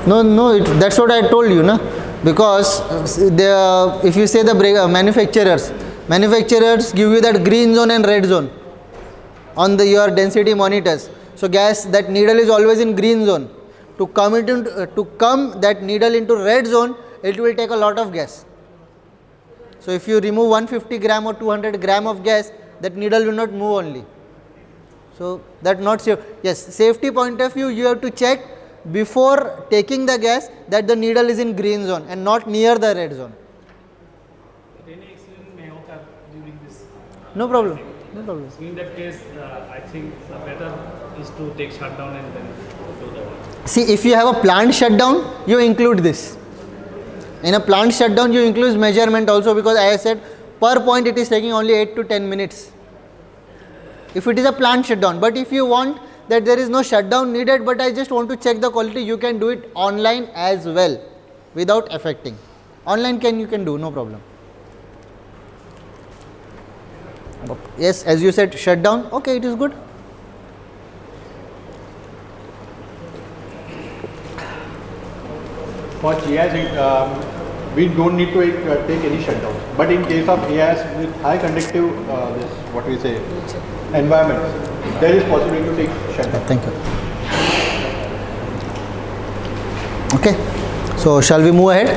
No, that's what I told you, na? Because if you say the manufacturers give you that green zone and red zone on your density monitors. So gas, that needle is always in green zone. To come that needle into red zone, it will take a lot of gas. So if you remove 150 gram or 200 gram of gas, that needle will not move only. So that not safe. Yes, safety point of view, you have to check before taking the gas that the needle is in green zone and not near the red zone. any accident may occur during this. No problem. No problem. In that case, I think the better is to take shutdown and then do the work. See, if you have a plant shutdown, you include this. In a plant shutdown, you include measurement also, because as I said, per point it is taking only 8 to 10 minutes. If it is a plant shutdown, but if you want that there is no shutdown needed, but I just want to check the quality, you can do it online as well without affecting. Online you can do, no problem. Yes, as you said, shutdown, okay, it is good. For GIS, we don't need to take any shutdowns. But in case of AIS with high conductive, environments, there is possibility to take shutdown. Thank you. Okay, so shall we move ahead?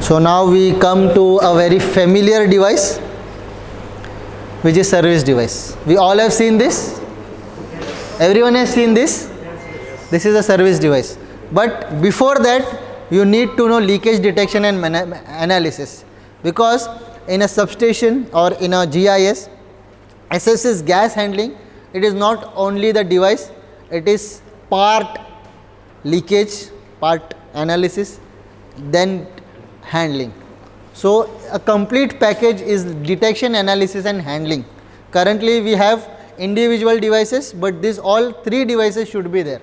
So now we come to a very familiar device, which is service device. We all have seen this. Everyone has seen this. This is a service device. But before that, you need to know leakage detection and analysis, because in a substation or in a GIS, SFC's gas handling, it is not only the device, it is part leakage, part analysis, then handling. So a complete package is detection, analysis and handling. Currently we have individual devices, but these all 3 devices should be there,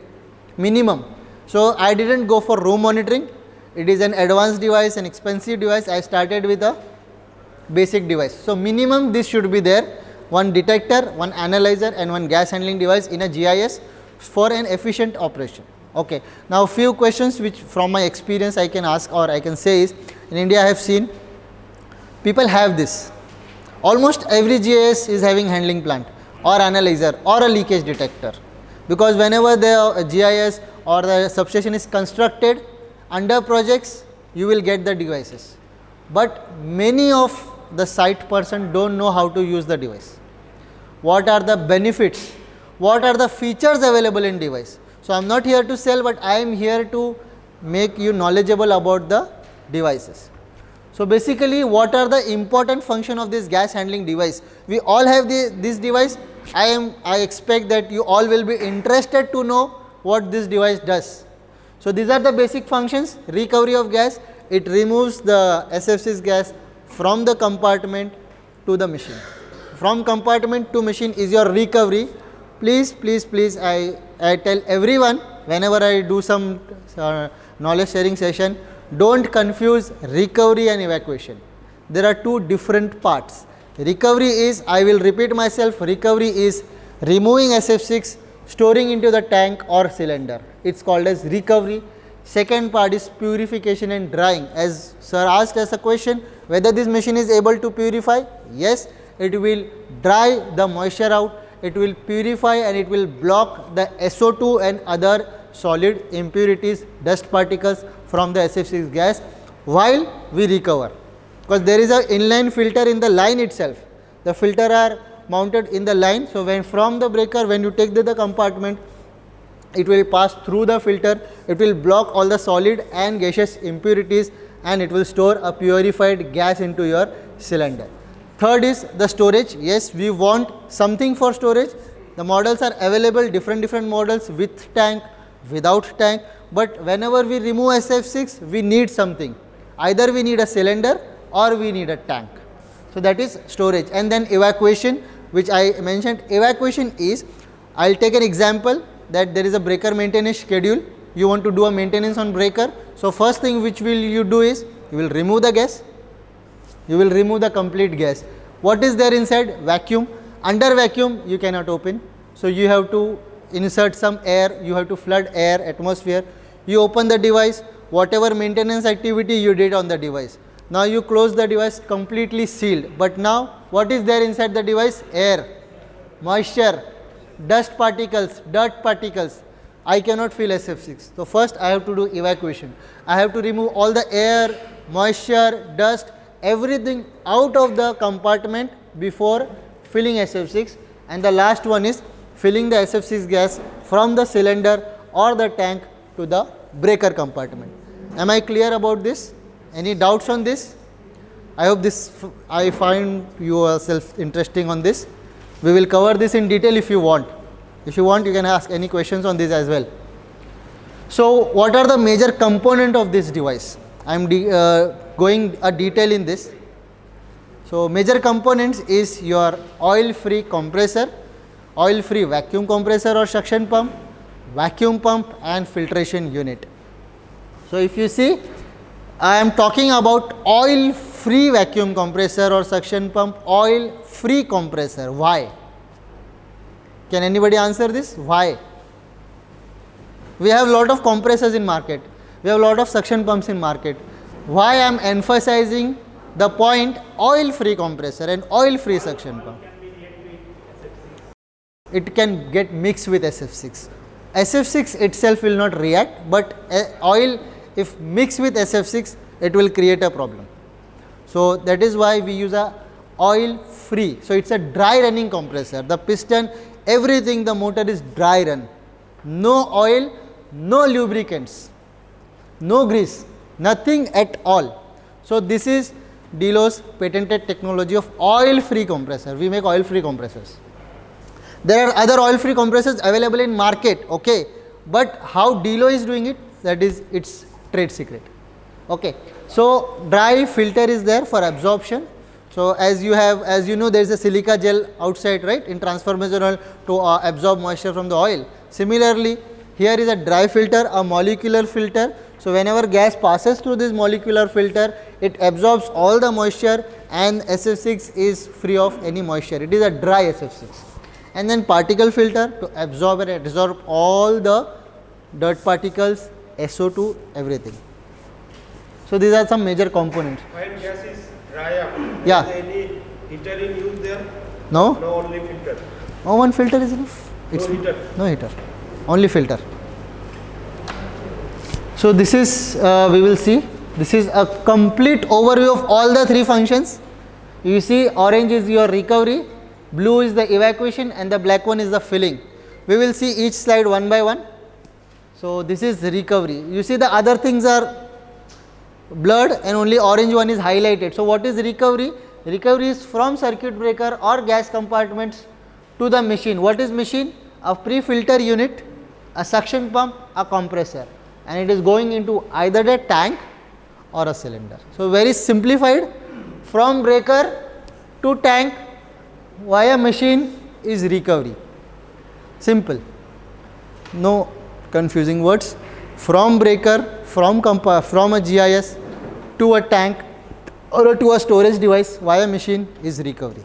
minimum. So I didn't go for room monitoring. It is an advanced device, an expensive device. I started with a basic device. So minimum this should be there, one detector, one analyzer and one gas handling device in a GIS for an efficient operation. Okay. Now few questions which from my experience I can ask or I can say is, in India I have seen people have this. Almost every GIS is having handling plant or analyzer or a leakage detector, because whenever the GIS or the substation is constructed under projects, you will get the devices. But many of the site person don't know how to use the device. What are the benefits? What are the features available in device? So I am not here to sell, but I am here to make you knowledgeable about the devices. So basically, what are the important function of this gas handling device? We all have this device. I expect that you all will be interested to know what this device does. So these are the basic functions. Recovery of gas, it removes the SFC's gas from the compartment to the machine. From compartment to machine is your recovery. Please, I tell everyone whenever I do some knowledge sharing session, don't confuse recovery and evacuation. There are 2 different parts. Recovery is, I will repeat myself, recovery is removing SF6, storing into the tank or cylinder. It's called as recovery. Second part is purification and drying. As sir asked us a question, whether this machine is able to purify? Yes, it will dry the moisture out, it will purify and it will block the SO2 and other solid impurities, dust particles from the SF6 gas while we recover. Because there is an inline filter in the line itself. The filter are mounted in the line. So when from the breaker, when you take the compartment, it will pass through the filter, it will block all the solid and gaseous impurities and it will store a purified gas into your cylinder. Third is the storage. Yes, we want something for storage. The models are available, different models with tank, without tank, but whenever we remove SF6, we need something. Either we need a cylinder or we need a tank. So that is storage. And then evacuation, which I mentioned. Evacuation is, I will take an example that there is a breaker maintenance schedule. You want to do a maintenance on breaker. So first thing which will you do is, you will remove the gas. You will remove the complete gas. What is there inside? Vacuum. Under vacuum you cannot open. So you have to insert some air, you have to flood air, atmosphere. You open the device, whatever maintenance activity you did on the device. Now you close the device, completely sealed. But now what is there inside the device? Air, moisture, dust particles, dirt particles. I cannot fill SF6. So first I have to do evacuation. I have to remove all the air, moisture, dust, everything out of the compartment before filling SF6. And the last one is filling the SF6 gas from the cylinder or the tank to the breaker compartment. Am I clear about this? Any doubts on this? I hope I find yourself interesting on this. We will cover this in detail if you want. If you want, you can ask any questions on this as well. So what are the major component of this device? I am going a detail in this. So major components is your oil-free compressor, oil-free vacuum compressor or suction pump, vacuum pump and filtration unit. So if you see, I am talking about oil-free vacuum compressor or suction pump, oil-free compressor. Why? Can anybody answer this? Why? We have lot of compressors in market. We have lot of suction pumps in market. Why I am emphasizing the point oil-free compressor and oil-free suction pump? It can get mixed with SF6. SF6 itself will not react, but oil, if mixed with SF6, it will create a problem. So that is why we use a oil-free. So it's a dry running compressor. The piston, everything, the motor is dry run. No oil, no lubricants, no grease, nothing at all. So this is Delos patented technology of oil-free compressor. We make oil-free compressors. There are other oil-free compressors available in market, okay, but how Delo is doing it, that is its trade secret. Okay. So dry filter is there for absorption. So as you know, there is a silica gel outside, right, in transformer to absorb moisture from the oil. Similarly, here is a dry filter, a molecular filter. So whenever gas passes through this molecular filter, it absorbs all the moisture and SF6 is free of any moisture. It is a dry SF6. And then particle filter to absorb and adsorb all the dirt particles, SO2, everything. So these are some major components. When gas is dry up, Yeah. is any heater in use there? No? No, only filter. Oh, one filter is enough. No heater. No heater, only filter. So this is, we will see, this is a complete overview of all the three functions. You see, orange is your recovery, blue is the evacuation and the black one is the filling. We will see each slide one by one. So this is recovery. You see the other things are blurred and only orange one is highlighted. So what is recovery? Recovery is from circuit breaker or gas compartments to the machine. What is machine? A pre-filter unit, a suction pump, a compressor, and it is going into either a tank or a cylinder. So very simplified, from breaker to tank via machine is recovery. Simple, no confusing words. From breaker, from a GIS to a tank or to a storage device via machine is recovery.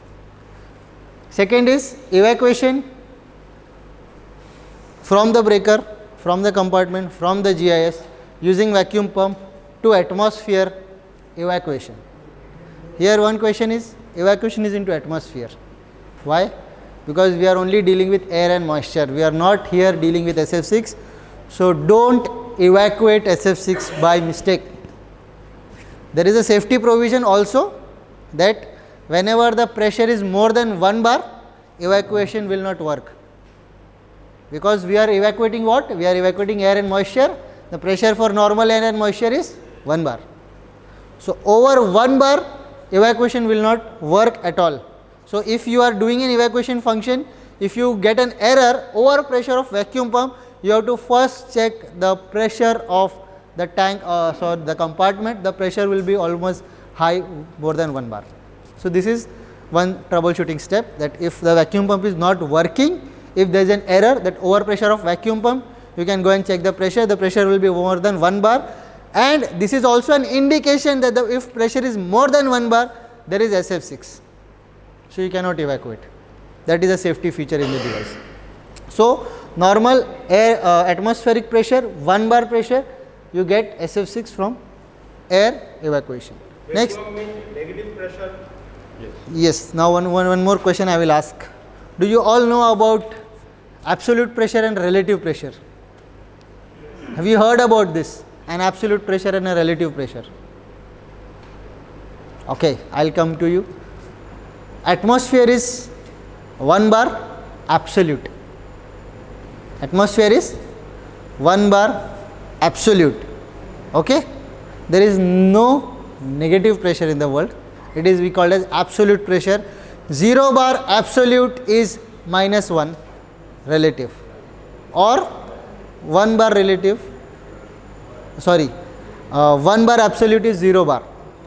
Second is evacuation, from the breaker, from the compartment, from the GIS using vacuum pump to atmosphere evacuation. Here one question is, evacuation is into atmosphere. Why? Because we are only dealing with air and moisture. We are not here dealing with SF6. So don't evacuate SF6 by mistake. There is a safety provision also that whenever the pressure is more than 1 bar, evacuation will not work. Because we are evacuating what? We are evacuating air and moisture. The pressure for normal air and moisture is 1 bar. So over 1 bar, evacuation will not work at all. So if you are doing an evacuation function, if you get an error over pressure of vacuum pump, you have to first check the pressure of the tank, the compartment. The pressure will be almost high, more than 1 bar. So this is one troubleshooting step, that if the vacuum pump is not working, if there is an error, that over pressure of vacuum pump, you can go and check the pressure will be more than 1 bar, and this is also an indication that if pressure is more than 1 bar, there is SF6, so you cannot evacuate. That is a safety feature in the device. So normal air atmospheric pressure, 1 bar pressure, you get SF6 from air evacuation. Next. Negative pressure. Yes, now one more question I will ask. Do you all know about absolute pressure and relative pressure? Have you heard about this? An absolute pressure and a relative pressure. Okay, I will come to you. Atmosphere is 1 bar absolute. Atmosphere is 1 bar absolute. Okay, there is no negative pressure in the world. It is we call as absolute pressure. 0 bar absolute is -1 relative, or 1 bar relative, 1 bar absolute is 0 bar,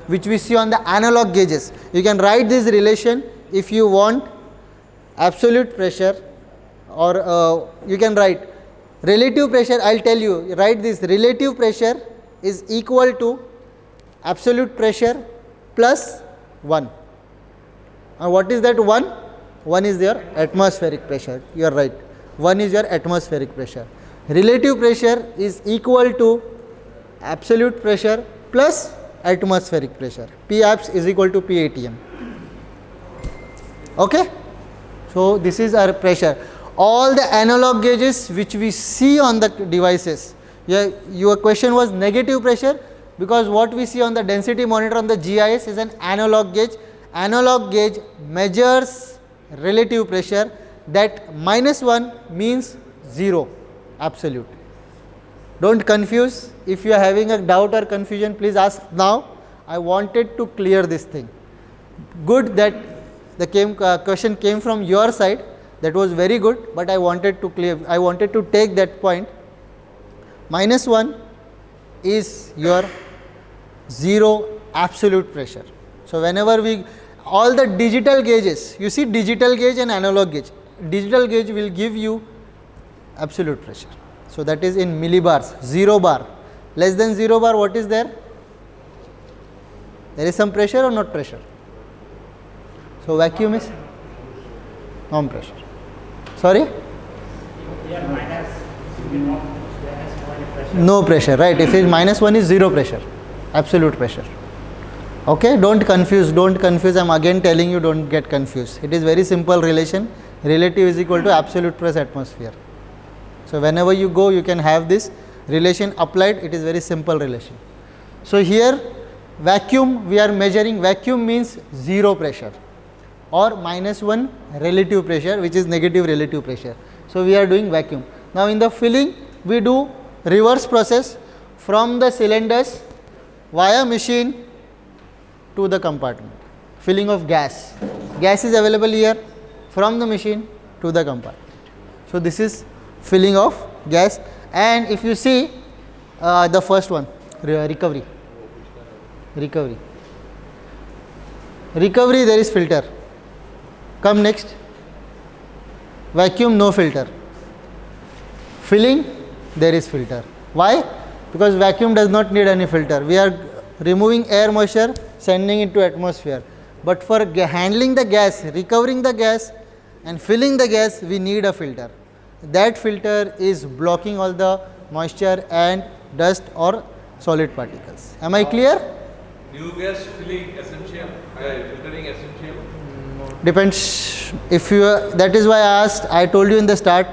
which we see on the analog gauges. You can write this relation if you want absolute pressure, or you can write relative pressure. I will tell you, write this: relative pressure is equal to absolute pressure plus 1. And what is that 1? 1 is your atmospheric pressure. You are right. 1 is your atmospheric pressure. Relative pressure is equal to absolute pressure plus atmospheric pressure. P-abs is equal to P-atm. Okay? So this is our pressure. All the analog gauges which we see on the devices. Your question was negative pressure, because what we see on the density monitor on the GIS is an analog gauge. Analog gauge measures relative pressure, that -1 means 0 absolute. Don't confuse. If you are having a doubt or confusion, please ask now. I wanted to clear this thing. Good that the question came from your side. That was very good, but I wanted to clear. I wanted to take that point. -1 is your 0 absolute pressure. So whenever all the digital gauges, you see digital gauge and analog gauge. Digital gauge will give you absolute pressure. So that is in millibars. 0 bar, less than 0 bar, what is there? There is some pressure or not pressure? So vacuum is non pressure. Sorry? No pressure, right? If it is -1 is 0 pressure, absolute pressure. Okay, don't confuse. I am again telling you, don't get confused. It is very simple relation. Relative is equal to absolute plus atmosphere. So whenever you go, you can have this relation applied. It is very simple relation. So here vacuum, we are measuring. Vacuum means 0 pressure, or -1 relative pressure, which is negative relative pressure. So we are doing vacuum. Now in the filling, we do reverse process from the cylinders via machine to the compartment. Filling of gas. Gas is available here, from the machine to the compartment. So this is filling of gas. And if you see the first one, recovery. Recovery, there is filter. Come next. Vacuum, no filter. Filling, there is filter. Why? Because vacuum does not need any filter. We are removing air moisture, sending it to atmosphere. But for handling the gas, recovering the gas and filling the gas, we need a filter. That filter is blocking all the moisture and dust or solid particles. Am I clear? New gas filling essential, filtering essential. Depends. If you, that is why I told you in the start,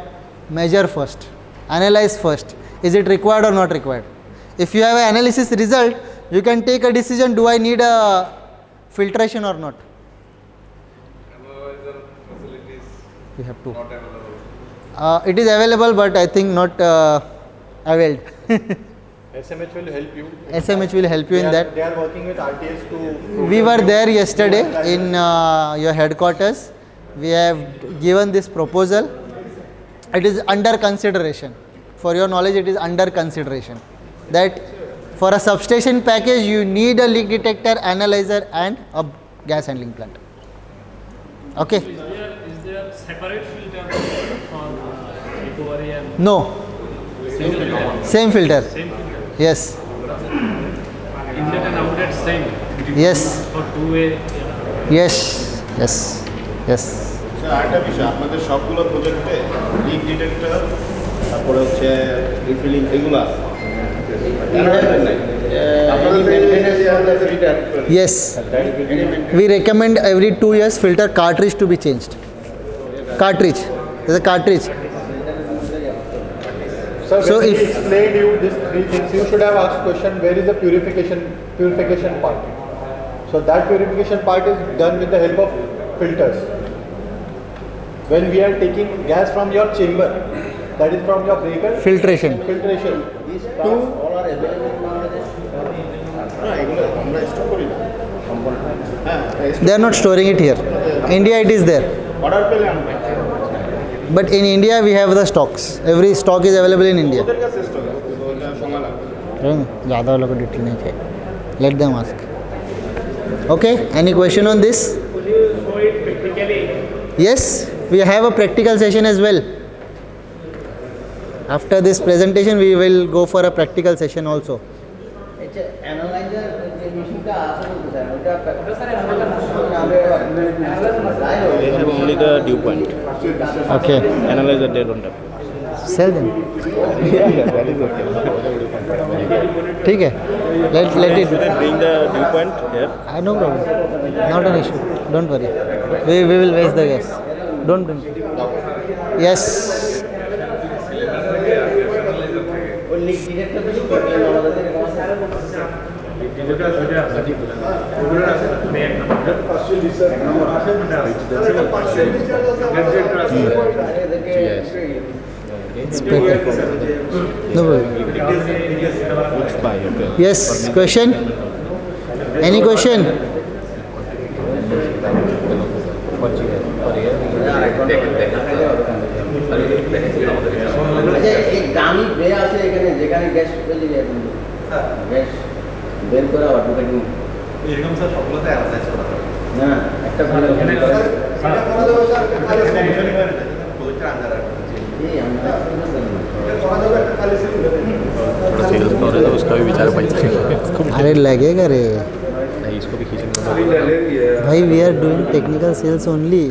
measure first, analyze first. Is it required or not required? If you have an analysis result, you can take a decision, do I need a filtration or not? Analyzer facilities We have to. not available. It is available, but I think not availed. SMH will help you. SMH will help you in that. They are working with RTS to. We were there yesterday in your headquarters, we have given this proposal. It is under consideration. For your knowledge, it is under consideration that for a substation package, you need a leak detector, analyzer, and a gas handling plant. Okay? Is there separate filter for recovery and No. single filter? Same filter. Same filter. Yes. Inlet and outlet same. Yes. For two-way. Yes. Yes. Yes. Sir আরেকটা বিষয়, আপনাদের সবগুলো প্রজেক্টে leak detector, তারপরে হচ্ছে refilling এগুলো আছে। Yes. We recommend every 2 years filter cartridge to be changed. Cartridge. There's a cartridge. Sir, So when if- he explained you these three things, you should have asked question, where is the purification part? So that purification part is done with the help of filters. When we are taking gas from your chamber, that is from your breaker. Filtration. Filtration. These parts all are available in Bangladesh. না এগুলো আমরা stock করি না হ্যাঁ They are not storing it here. India it is there. Order পেলে আমরা But in India we have the stocks. Every stock is available in India. ওদের কাছে স্টক আছে কিন্তু ওইটা সময় লাগবে ज़्यादा वालों को डिटेल नहीं चाहिए. Let them ask. Okay. Any question on this? Could you show it practically? Yes. We have a practical session as well. After this presentation, we will go for a practical session also. It's a analyzer যে মেশিনটা আছে বলতে sir They have only the dew point. Okay. Analyzer they don't have. Sell them. That is okay. ठीक है. Let it. Bring the dew point here. No problem. Not an issue. Don't worry. We will waste the gas. Don't bring. Yes. ওই leak detector বেশি problem আমাদের It's better. No problem. Yes. Question? Any question? আচ্ছা এই দামি বে আছে এখানে যেখানে গ্যাস পেলে যায় গ্যাস বের করা অটোমেটিক এরকম স্যার সবগুলোতে অ্যানালাইজ করা হয় না একটা ভালো প্রজেক্টের আন্ডার এই আমরা उसका भी विचार पाइए अरे लगेगा रे. भाई we are doing technical sales only,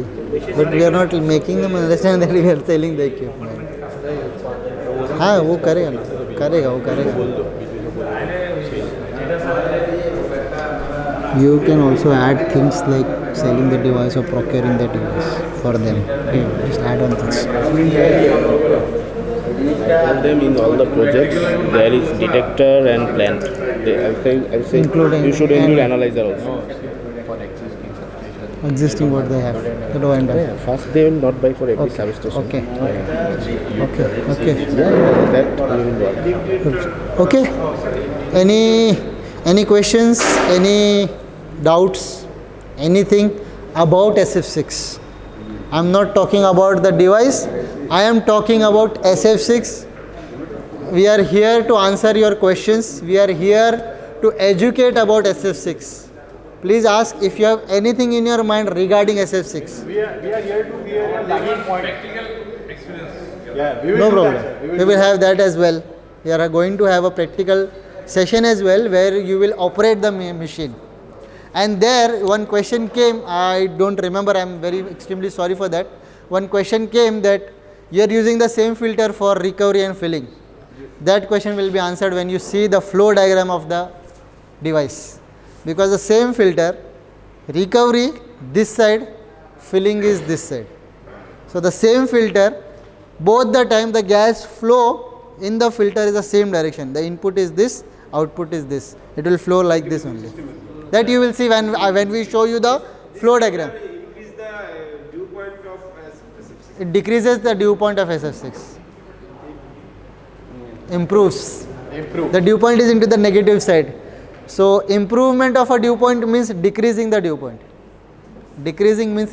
but we are not making them understand that we are selling the equipment. हाँ वो करेगा ना, वो करेगा. You can also add things like selling the device or procuring the device for them. Yeah, just add on things. All them in all the projects there is detector and plant. I say Including you should include and- analyzer also. Existing what they have. The low end. First they will not buy for every Okay. service station. Okay. Okay. That we will work. Okay. Any questions? Any doubts? Anything about SF6? I'm not talking about the device. I am talking about SF6. We are here to answer your questions. We are here to educate about SF6. Please ask if you have anything in your mind regarding SF6. We are here to be a lagging point. practical experience. Yeah, we will No do problem. that, sir. We will have that as well. We are going to have a practical session as well where you will operate the machine. And there one question came, I don't remember, I am very extremely sorry for that. One question came that you are using the same filter for recovery and filling. That question will be answered when you see the flow diagram of the device. Because the same filter, recovery this side, filling is this side. So the same filter, both the time the gas flow in the filter is the same direction. The input is this, output is this. It will flow like this only. That you will see when we show you the flow diagram. It decreases the dew point of SF6. Improves. The dew point is into the negative side. So improvement of a dew point means decreasing the dew point. Decreasing means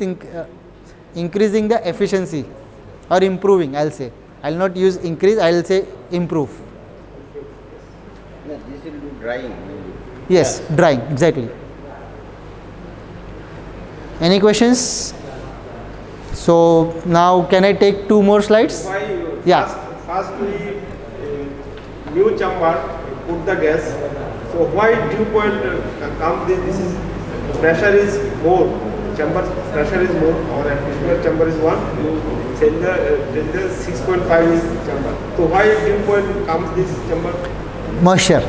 increasing the efficiency or improving, I'll say. I'll not use increase, I'll say improve. No, this will do drying. Maybe. Yes, drying, exactly. Any questions? So now can I take 2 more slides? Why Yeah. first we new chamber put the gas. So why dew point come this is pressure is more, chamber pressure is more, or atmospheric chamber is 1, then the 6.5 is chamber. So why dew point comes this chamber? Moisture.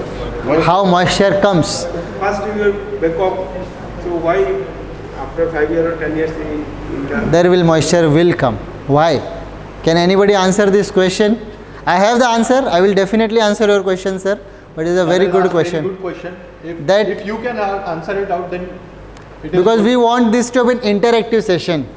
How moisture comes? First you will back up. So why after 5 years or 10 years in the There will moisture will come. Why? Can anybody answer this question? I have the answer. I will definitely answer your question, sir. But it is a very good question. Very good question. If, That- if you can answer it out, then it is Because good. we want this to be an interactive session.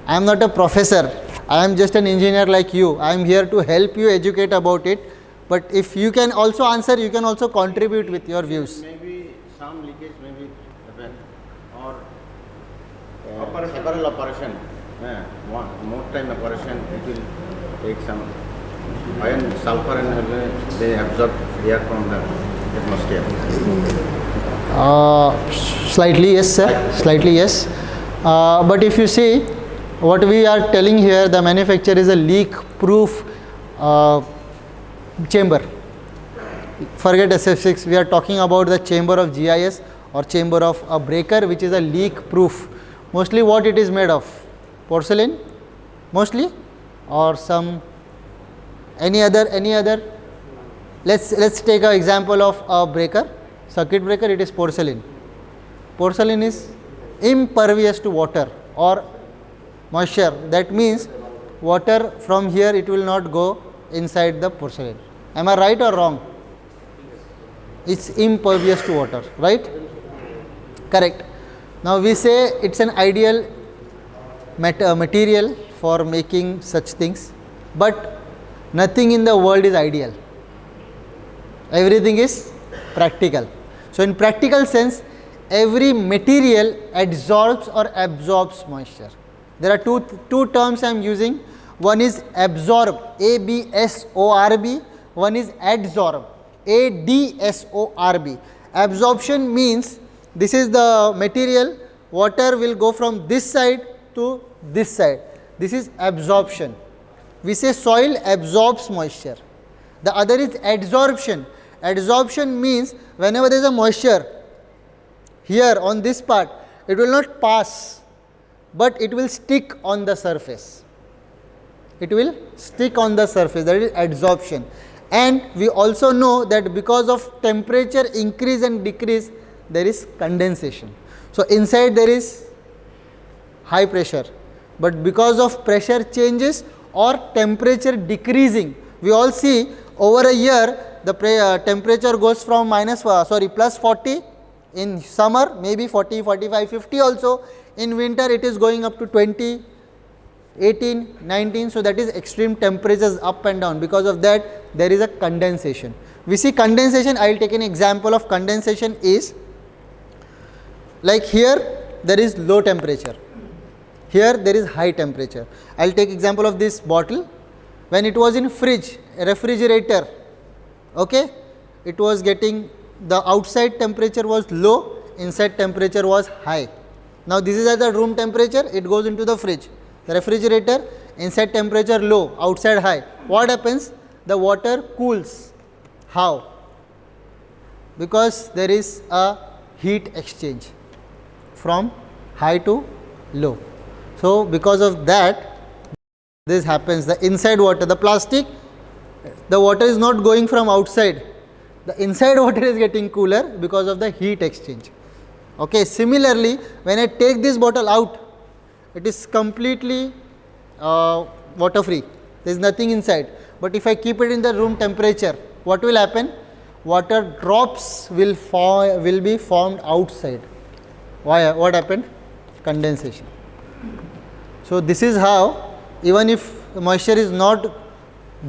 I am not a professor. I am just an engineer like you. I am here to help you educate about it. But if you can also answer, you can also contribute with your views. Maybe some leakage maybe happen or Operation. several operation. One more time operation it will take some iron, sulfur and they absorb air from the atmosphere. Slightly yes, sir. Slightly yes. But if you see, what we are telling here, the manufacturer is a leak-proof chamber. Forget SF6. We are talking about the chamber of GIS or chamber of a breaker, which is a leak-proof. Mostly, what it is made of? Porcelain, mostly, or some any other. Let's take an example of a breaker, circuit breaker. It is porcelain. Porcelain is impervious to water or moisture. That means water from here it will not go inside the porcelain. Am I right or wrong? It's impervious to water, right? Correct. Now we say it's an ideal material for making such things, but nothing in the world is ideal. Everything is practical. So in practical sense, every material adsorbs or absorbs moisture. There are two terms I am using. One is absorb, A-B-S-O-R-B. One is adsorb, A-D-S-O-R-B. Absorption means this is the material, water will go from this side to this side. This is absorption. We say soil absorbs moisture. The other is adsorption. Adsorption means whenever there is a moisture, here on this part, it will not pass, but it will stick on the surface. It will stick on the surface, that is adsorption. And we also know that because of temperature increase and decrease, there is condensation. So inside there is high pressure, but because of pressure changes or temperature decreasing, we all see over a year the temperature goes from plus 40 in summer, maybe 40, 45, 50 also. In winter it is going up to 20, 18, 19. So that is extreme temperatures up and down. Because of that there is a condensation. We see condensation. I will take an example of condensation is like here there is low temperature. Here there is high temperature. I will take example of this bottle. When it was in fridge, refrigerator, okay, it was getting, the outside temperature was low, inside temperature was high. Now this is at the room temperature, it goes into the fridge. The refrigerator, inside temperature low, outside high. What happens? The water cools. How? Because there is a heat exchange from high to low. So because of that, this happens. The inside water, the plastic, the water is not going from outside. The inside water is getting cooler because of the heat exchange. Okay. Similarly, when I take this bottle out, it is completely water free. There is nothing inside. But if I keep it in the room temperature, what will happen? Water drops will be formed outside. Why? What happened? Condensation. So this is how, even if the moisture is not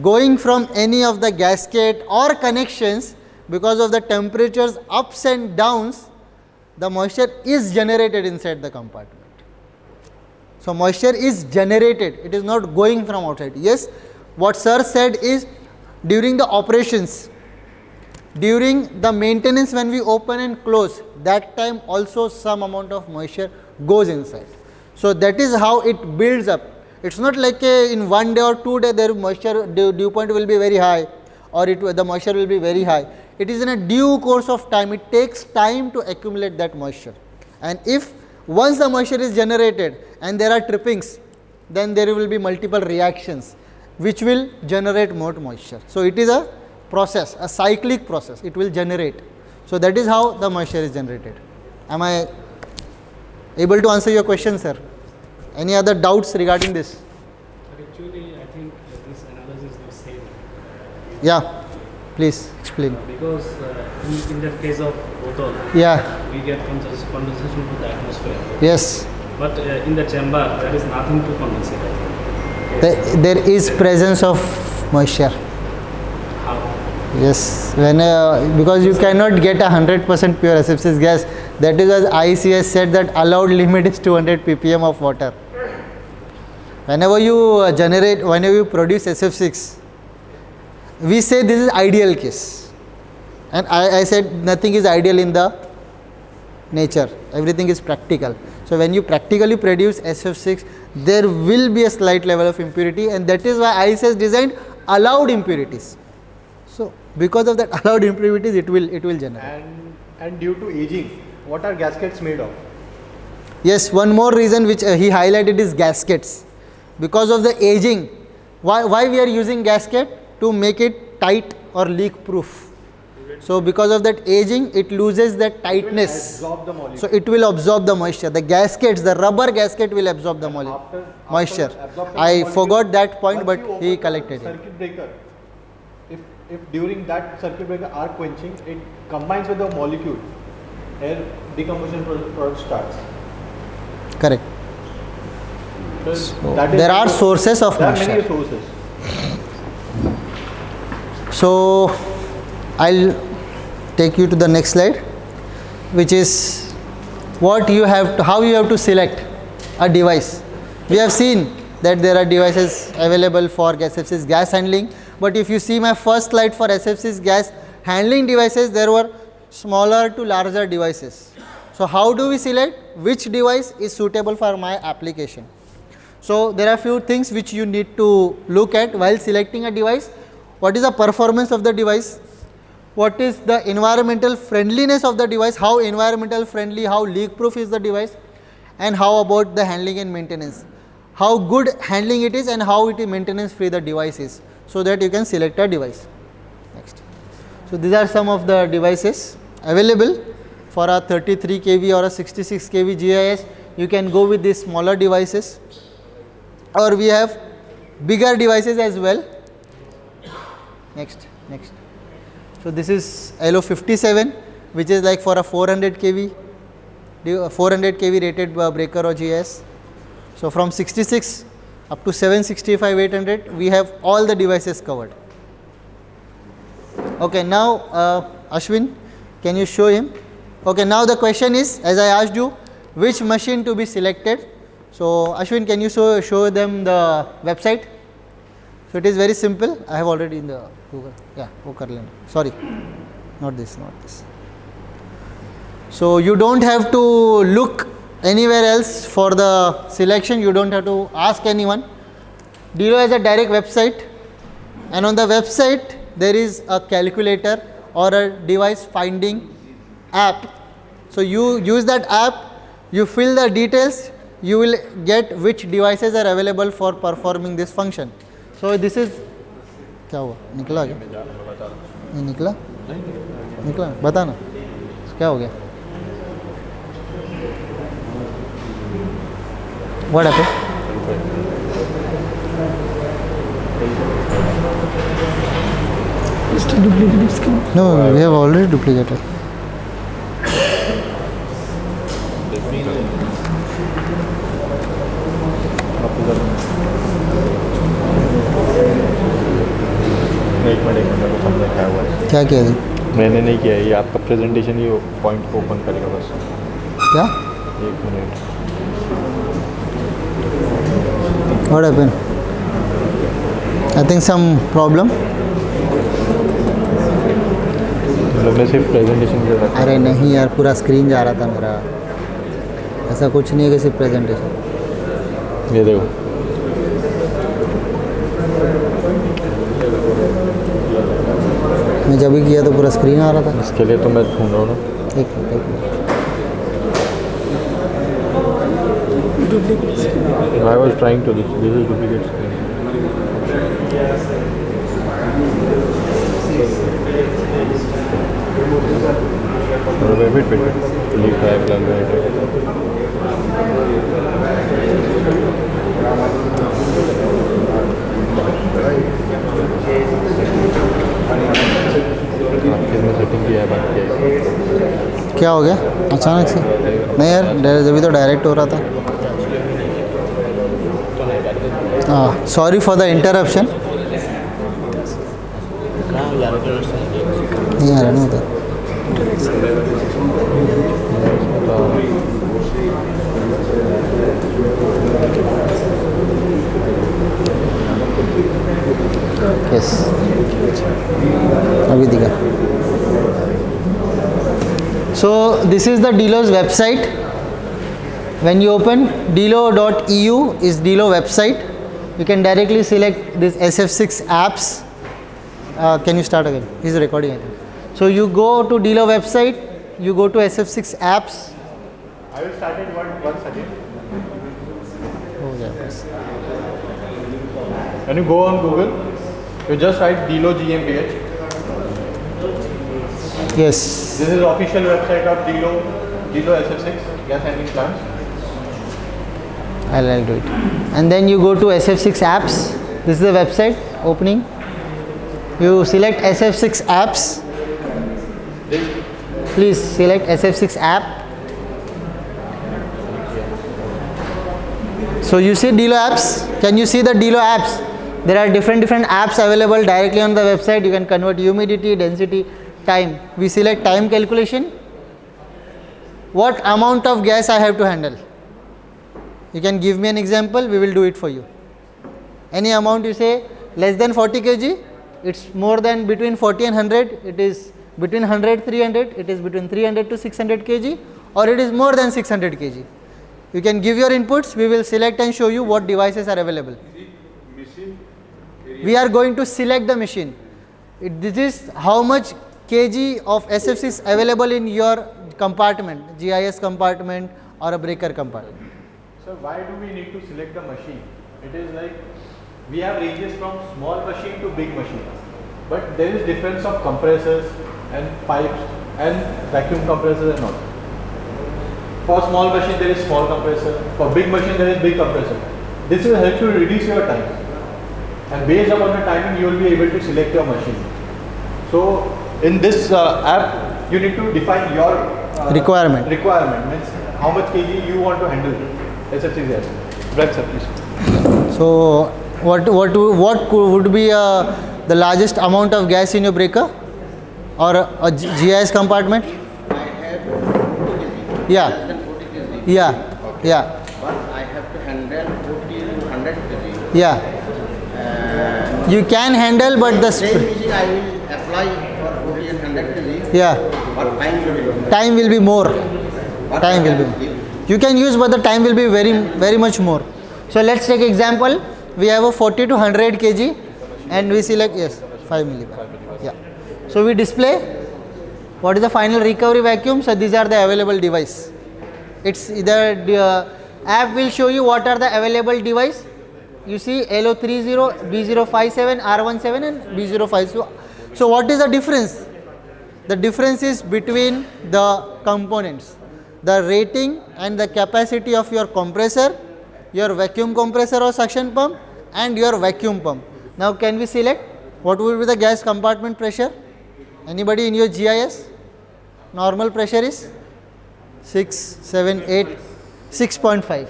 going from any of the gasket or connections, because of the temperatures ups and downs, the moisture is generated inside the compartment. So moisture is generated, it is not going from outside. Yes, what sir said is during the operations, during the maintenance when we open and close, that time also some amount of moisture goes inside. So that is how it builds up. It's not like in 1 day or 2 days their moisture dew point will be very high or the moisture will be very high. It is in a due course of time. It takes time to accumulate that moisture. And if once the moisture is generated and there are trippings, then there will be multiple reactions which will generate more moisture. So it is a process, a cyclic process. It will generate. So that is how the moisture is generated. Am I able to answer your question, sir? Any other doubts regarding this? But actually, I think this analysis is the same. Yeah, please explain. Because in the case of bottle, Yeah, we get condensation to the atmosphere. yes. But in the chamber, there is nothing to condensate. I think. There is presence of moisture. How? Yes, when because you cannot get 100% pure SF6 gas. That is why IEC said that allowed limit is 200 ppm of water. Whenever you whenever you produce SF6, we say this is ideal case. And I said nothing is ideal in the nature. Everything is practical. So when you practically produce SF6, there will be a slight level of impurity, and that is why IEC has designed allowed impurities. So because of that allowed impurities, it will generate. And due to aging, what are gaskets made of? Yes, one more reason which he highlighted is gaskets. Because of the aging, why we are using gasket? To make it tight or leak proof. So because of that aging, it loses that tightness. Absorb the molecule. So it will absorb the moisture. The gaskets, the rubber gasket will absorb the moisture. absorption I of forgot that point, Once but you he open the collected it. circuit breaker, if during that circuit breaker are quenching, it combines with the molecule, air decomposition product starts. Correct. So that is There are sources of there are many moisture. sources. So I'll take you to the next slide, which is what you have to, how you have to select a device. We have seen that there are devices available for SF6 gas handling, but if you see my first slide for SF6 gas handling devices, there were smaller to larger devices. So how do we select which device is suitable for my application? So there are few things which you need to look at while selecting a device. What is the performance of the device? What is the environmental friendliness of the device? How environmental friendly, how leak proof is the device? And how about the handling and maintenance? How good handling it is and how it is maintenance free the device is, so that you can select a device. Next. So these are some of the devices available for a 33 kV or a 66 kV GIS. You can go with these smaller devices, or we have bigger devices as well. Next. So this is LO57, which is like for a 400 kV rated breaker or GIS. So from 66 up to 765, 800, we have all the devices covered. Okay, now Ashwin, can you show him? Okay, now the question is, as I asked you, which machine to be selected. So Ashwin, can you show them the website? So it is very simple. I have already in the Google. Yeah, sorry, not this. So you don't have to look anywhere else for the selection. You don't have to ask anyone. Delo has a direct website, and on the website there is a calculator or a device finding app. So you use that app, you fill the details, you will get which devices are available for performing this function. So this is क्या हुआ निकला क्या नहीं निकला बता ना क्या हो गया what happened no we have already duplicated क्या किया जी मैंने नहीं किया, ये आपका प्रेजेंटेशन ही पॉइंट को ओपन करेगा बस। क्या 1 minute What happened? I think some problem. मैं सिर्फ प्रेजेंटेशन कर रहा अरे नहीं यार, पूरा स्क्रीन जा रहा था मेरा. ऐसा कुछ नहीं है कि सिर्फ प्रेजेंटेशन. था. ये देखो. मैं जब भी किया तो पूरा स्क्रीन आ रहा था. इसके लिए तो मैं ढूंढ रहा हूँ ना. एक minute. I was trying to this is duplicate screen. Wait. Leave diagram setting किया है बाकी. क्या हो गया अचानक से? नहीं यार, जब भी तो डायरेक्ट हो रहा था. हाँ, सॉरी फॉर द इंटरप्शन. नहीं आ रहा ना उधर. यस, अभी दिखा. So this is the Dealo's website. When you open dealo.eu is Dealo website. You can directly select this SF6 apps. Can you start again? He's recording again. So you go to Dealo website. You go to SF6 apps. I will start it once again. Oh yeah. When you go on Google, you just write Dealo GmbH. Yes. This is the official website of Dealo SF6 gas handling plants. I'll do it. And then you go to SF6 apps. This is the website opening. You select SF6 apps. Please select SF6 app. So you see Dealo apps. Can you see the Dealo apps? There are different apps available directly on the website. You can convert humidity, density, time. We select time calculation. What amount of gas I have to handle? You can give me an example, we will do it for you. Any amount you say less than 40 kg, it's more than between 40 and 100, it is between 100 300, it is between 300 to 600 kg, or it is more than 600 kg. You can give your inputs, we will select and show you what devices are available. We are going to select the machine. This is how much kg of SF6 is available in your compartment, GIS compartment or a breaker compartment. So why do we need to select the machine? It is like we have ranges from small machine to big machine, but there is difference of compressors and pipes and vacuum compressors and all. For small machine there is small compressor, for big machine there is big compressor. This will help you reduce your time, and based upon the timing you will be able to select your machine. So in this app you need to define your Requirement means how much kg you want to handle. SF6 gas. Right, sir, please. So what would be the largest amount of gas in your breaker or a GIS compartment? I have 40 kg. Yeah. Less than 40 kg. Yeah. Okay. Yeah. But I have to handle 40 to 100 kg. Yeah. You can handle, but the same machine I will apply for 40 and 100 kg. yeah, But time will be more. What Time I will have be. to give? You can use, but the time will be very much more. So let's take example. We have a 40 to 100 kg, and we select 5 millibar. Yeah. So we display what is the final recovery vacuum. So these are the available device. It's either the app will show you what are the available device. You see LO30, B057, R17 and B05. So what is the difference? The difference is between the components, the rating and the capacity of your compressor, your vacuum compressor or suction pump, and your vacuum pump. Now can we select what will be the gas compartment pressure? Anybody in your GIS? Normal pressure is 6, 7, 8, 6.5.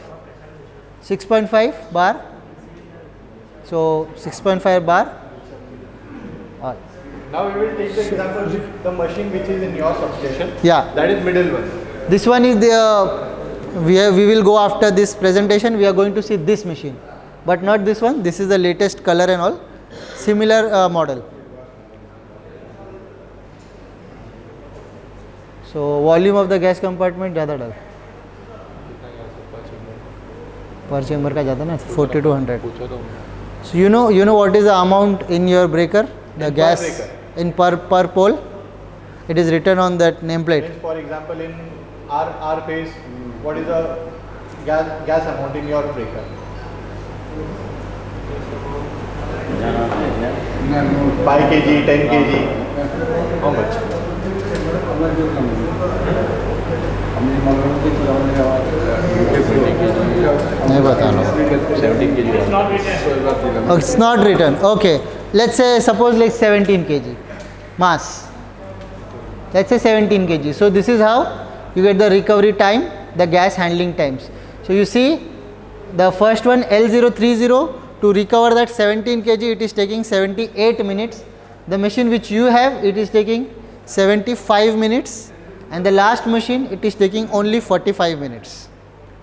6.5 bar. So 6.5 bar. All. Now we will take the example with the machine which is in your substation. Yeah. That is middle one. This one is the we will go after this presentation. We are going to see this machine. but not this one. This is the latest color and all, similar model. So volume of the gas compartment ज़्यादा डाल, per chamber का ज़्यादा ना, 40 to 100. So you know what is the amount in your breaker, the In per gas breaker. in per pole. It is written on that nameplate. Means for example, in R phase, what is the gas amount in your breaker? 5 kg, 10 kg. How much? नहीं बता रहा हूँ. Oh, it's not written. Okay. Let's say suppose like 17 kg mass. Let's say 17 kg. So this is how you get the recovery time, the gas handling times. So you see the first one L030, to recover that 17 kg it is taking 78 minutes. The machine which you have, it is taking 75 minutes, and the last machine it is taking only 45 minutes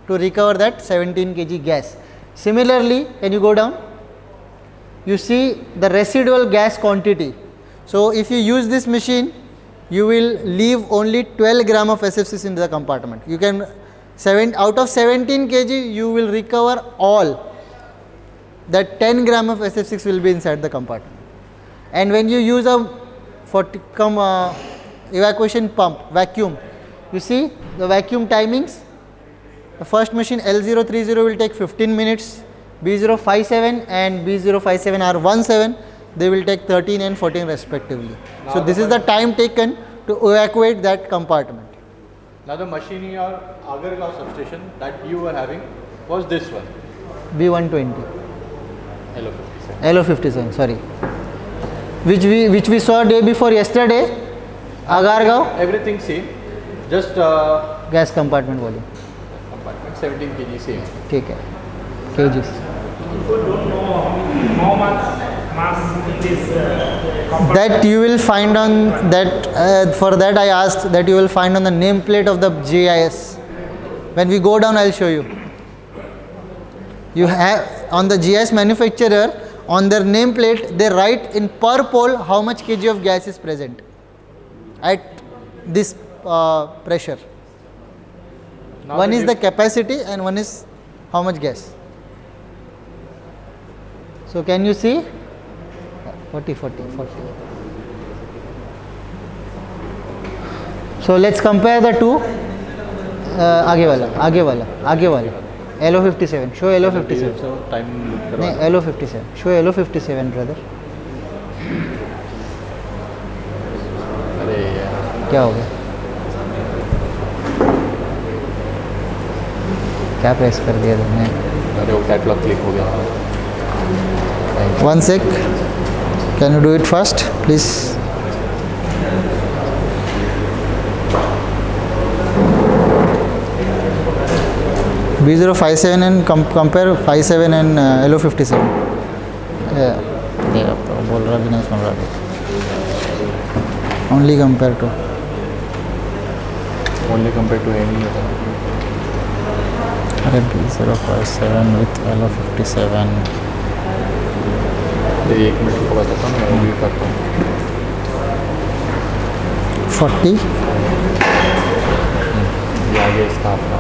to recover that 17 kg gas. Similarly, when you go down, you see the residual gas quantity. So if you use this machine, you will leave only 12 gram of SF6 in the compartment. You can out of 17 kg you will recover all. That 10 gram of SF6 will be inside the compartment. And when you use a evacuation pump, vacuum, you see the vacuum timings. The first machine L030 will take 15 minutes, B057 and B057R17, they will take 13 and 14 respectively. So this is the time taken to evacuate that compartment. Now the machine in your Agargaon substation that you were having was this one. B120. LO57. LO57, sorry. Which we saw day before yesterday, Agargaon, Everything same, just gas compartment volume. compartment 17 kg same. ठीक है, kgs. People don't know how much mass in this compartment. That you will find on that, for that I asked that you will find on the nameplate of the GIS. When we go down, I will show you. You have on the GIS manufacturer, on their nameplate, they write in per pole how much kg of gas is present at this pressure. Now One that is you- the capacity and one is how much gas. So can you see? 40. So let's compare the two. आगे वाला LO57. Show LO57. time नहीं, LO57. Show LO57 brother. अरे यार क्या हो गया? क्या press कर दिया तुमने? अरे वो कैटलॉग क्लिक हो गया. One sec. Can you do it fast, please? B057 and compare 57 and LO57. ये अब तो बोल रहा भी नहीं सुन रहा भी. Only compare to. Only compared to any other. अरे B057 with LO57. एक मिनट को बताता हूँ, मैं भी करता हूँ. 40. ये आगे इसका अपना.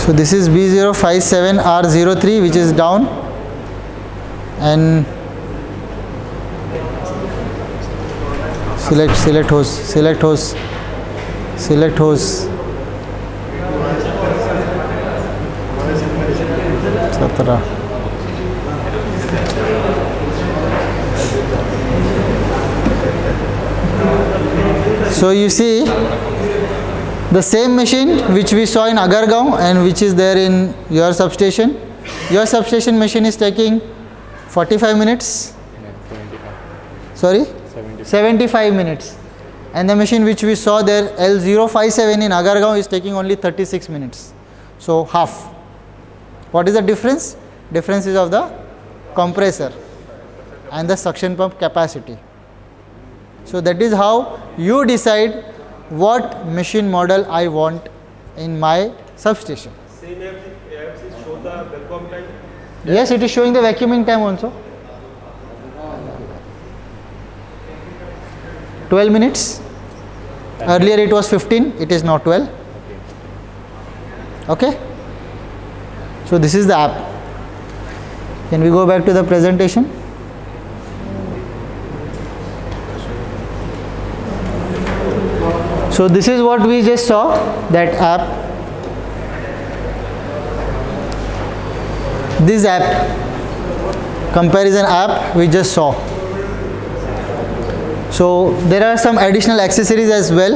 So this is B057R03 which is down, and select hose. 17. So you see the same machine which we saw in Agargaon and which is there in your substation. Your substation machine is taking 45 minutes. Sorry? 75 minutes. And the machine which we saw there, L057 in Agargaon, is taking only 36 minutes. So half. What is the difference? Difference is of the compressor and the suction pump capacity. So that is how you decide what machine model I want in my substation. Same AFC show the vacuum time. Yes, it is showing the vacuuming time also. 12 minutes. Earlier it was 15, it is now 12. Okay. So this is the app. Can we go back to the presentation? So this is what we just saw, that app. This app, comparison app we just saw. So there are some additional accessories as well.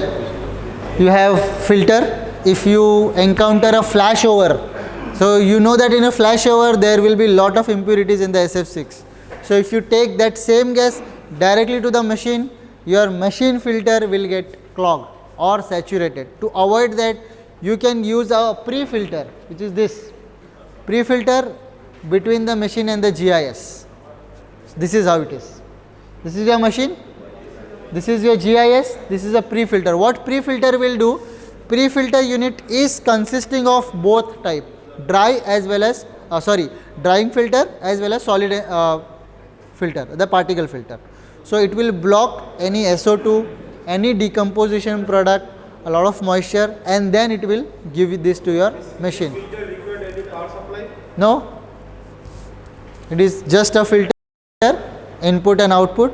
You have filter. If you encounter a flashover, so you know that in a flashover there will be lot of impurities in the SF6. So if you take that same gas directly to the machine, your machine filter will get clogged or saturated. To avoid that, you can use a pre-filter, which is this pre-filter between the machine and the GIS. This is how it is. This is your machine, this is your GIS, this is a pre-filter. What pre-filter will do? Pre-filter unit is consisting of both type, dry as well as drying filter as well as solid filter, the particle filter. So it will block any SO2, any decomposition product, a lot of moisture, and then it will give this to your machine. Filter required any power supply? No, it is just a filter, input and output.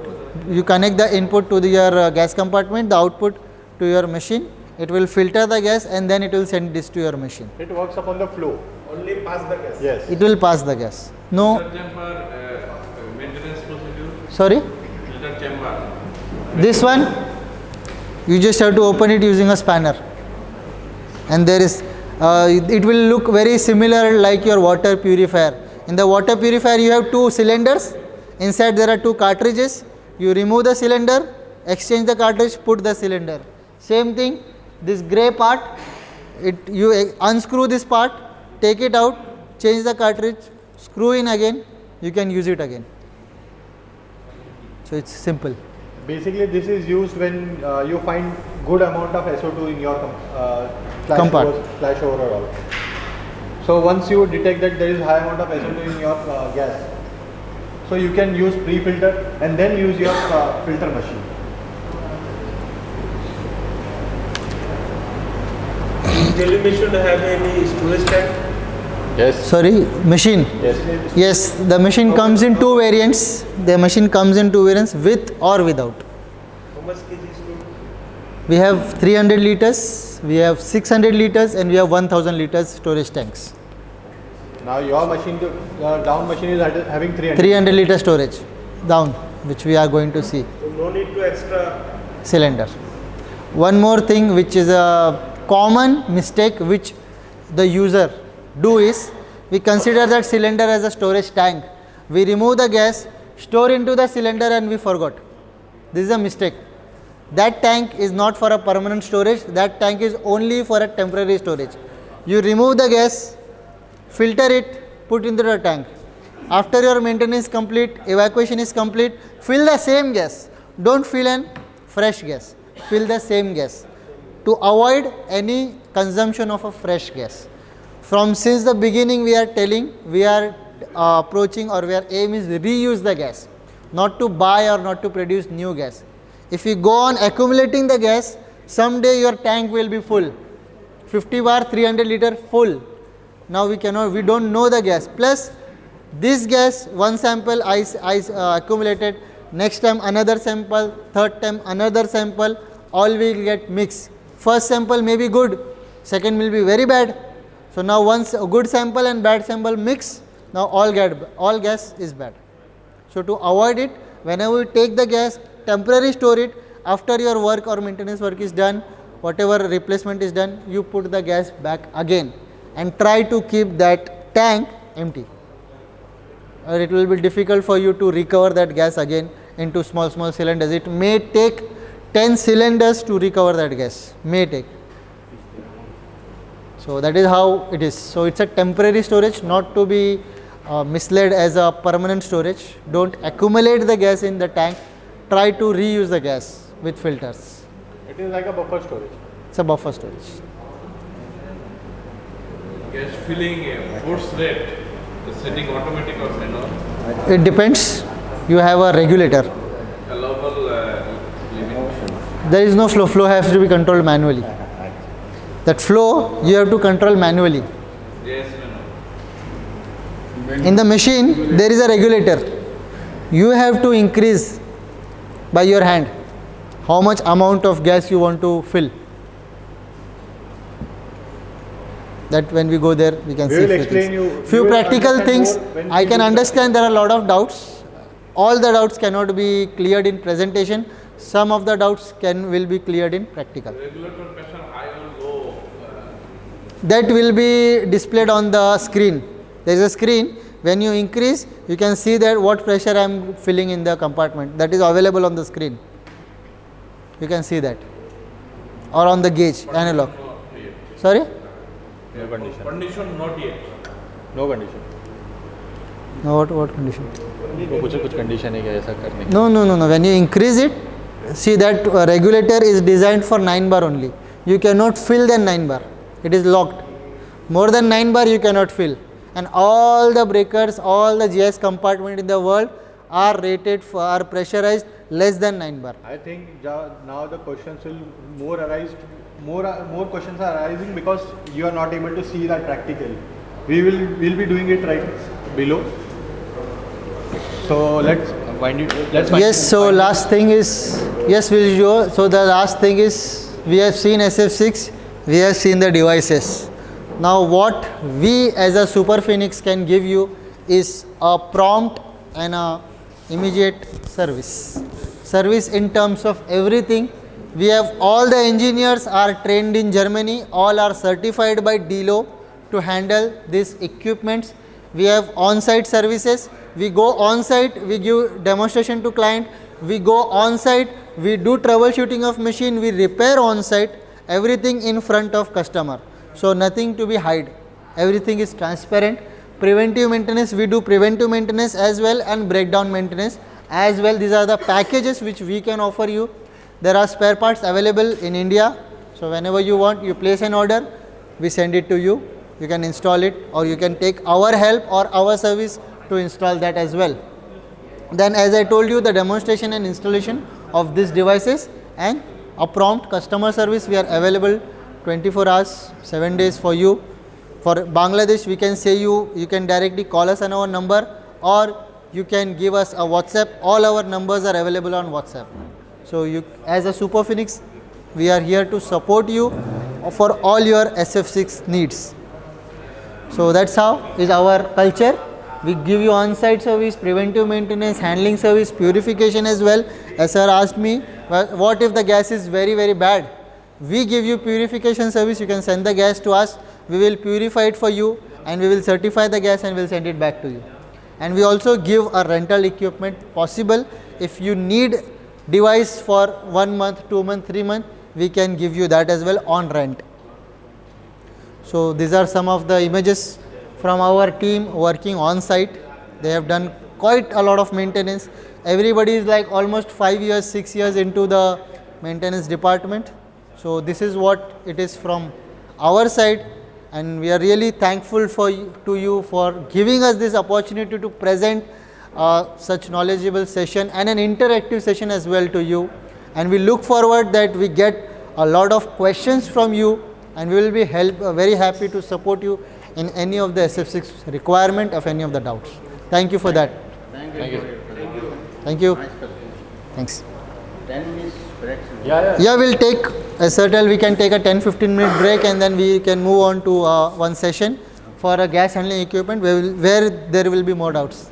You connect the input to your gas compartment, the output to your machine. It will filter the gas and then it will send this to your machine. It works upon the flow. Only pass the gas. Yes. It will pass the gas. No, Filter chamber maintenance procedure. sorry, Filter chamber. this one you just have to open it using a spanner, and there is it will look very similar like your water purifier. In the water purifier you have two cylinders, inside there are two cartridges. You remove the cylinder, exchange the cartridge, put the cylinder. Same thing, this grey part, you unscrew this part, take it out, change the cartridge, screw in again, you can use it again. So it's simple. Basically, this is used when you find good amount of SO2 in your Compartment. flashover or all. So once you detect that there is high amount of SO2 in your gas, so you can use pre-filter and then use your filter machine. Television have any storage tank? Yes. Sorry, machine. Yes. Yes, the machine comes in two variants. The machine comes in two variants, with or without. How much kg storage? We have 300 liters, we have 600 liters, and we have 1000 liters storage tanks. Now your machine, down machine is having 300. 300 liter storage down, which we are going to see. So no need to extra. Cylinder. One more thing which is a common mistake which the user do is, we consider that cylinder as a storage tank. We remove the gas, store into the cylinder, and we forgot. This is a mistake. That tank is not for a permanent storage, that tank is only for a temporary storage. You remove the gas, filter it, put into the tank. After your maintenance complete, evacuation is complete, fill the same gas. Don't fill an fresh gas, fill the same gas to avoid any consumption of a fresh gas. Since the beginning we are telling, we are approaching, or our aim is reuse the gas, not to buy or not to produce new gas. If you go on accumulating the gas, someday your tank will be full, 50 bar 300 liter full. Now we don't know the gas. Plus this gas, one sample I accumulated, next time another sample, third time another sample, all will get mixed. First sample may be good, second will be very bad. So now once a good sample and bad sample mix, now all gas is bad. So to avoid it, whenever you take the gas, temporarily store it. After your work or maintenance work is done, whatever replacement is done, you put the gas back again and try to keep that tank empty. Or it will be difficult for you to recover that gas again into small cylinders. It may take 10 cylinders to recover that gas, may take. So that is how it is. So it's a temporary storage, not to be misled as a permanent storage. Don't accumulate the gas in the tank. Try to reuse the gas with filters. It is like a buffer storage. It's a buffer storage. Gas filling force rate The setting automatic or manual? It depends. You have a regulator. Allowable limit. There is no flow. Flow has to be controlled manually. That flow you have to control manually. Yes, manual. In the machine, there is a regulator. You have to increase by your hand how much amount of gas you want to fill. That when we go there, we can We see will few explain things. you- Few you will practical understand things. more when I we can do understand there are a lot of doubts. All the doubts cannot be cleared in presentation. Some of the doubts will be cleared in practical. Regulator pressure high or low? That will be displayed on the screen. There is a screen. When you increase, you can see that what pressure I am filling in the compartment. That is available on the screen. You can see that. Or on the gauge, analog. Sorry? No condition. Condition not yet. No condition. No, what condition? कुछ condition है क्या ऐसा करने की? No. When you increase it, see that regulator is designed for 9 bar only. You cannot fill than 9 bar. It is locked. More than 9 bar you cannot fill. And all the breakers, all the GS compartment in the world are rated for, are pressurized less than 9 bar. I think now the questions will more arise. More questions are arising because you are not able to see that practically. We'll be doing it right below. So let's wind it. Yes, so last thing is, yes, we'll show. So the last thing is, we have seen SF6, we have seen the devices. Now what we as a Super Phoenix can give you is a prompt and a immediate service. Service in terms of everything. We have all the engineers are trained in Germany, all are certified by DELO to handle these equipments. We have on-site services. We go on-site, we give demonstration to client. We go on-site, we do troubleshooting of machine, we repair on-site, everything in front of customer. So nothing to be hide. Everything is transparent. Preventive maintenance, we do preventive maintenance as well and breakdown maintenance as well. These are the packages which we can offer you. There are spare parts available in India. So whenever you want, you place an order, we send it to you. You can install it or you can take our help or our service to install that as well. Then as I told you, the demonstration and installation of these devices and a prompt customer service, we are available 24 hours, 7 days for you. For Bangladesh, we can say you can directly call us on our number or you can give us a WhatsApp. All our numbers are available on WhatsApp. So you, as a Super Phoenix, we are here to support you for all your SF6 needs. So that's how is our culture. We give you on-site service, preventive maintenance, handling service, purification as well. As sir asked me, well, what if the gas is very, very bad? We give you purification service. You can send the gas to us. We will purify it for you and we will certify the gas and we will send it back to you. And we also give a rental equipment possible. If you need device for 1 month, 2 months, 3 months, we can give you that as well on rent. So these are some of the images from our team working on site. They have done quite a lot of maintenance. Everybody is like almost 5 years, 6 years into the maintenance department. So this is what it is from our side, and we are really thankful to you for giving us this opportunity to present such knowledgeable session and an interactive session as well to you. And we look forward that we get a lot of questions from you, and we will be very happy to support you in any of the SF6 requirement of any of the doubts. Thank you for that. Thank you. Thank you. Nice presentation. Thanks. 10 minutes break. Yeah, we'll take a certain, we can take a 10-15 minute break and then we can move on to one session for a gas handling equipment where there will be more doubts.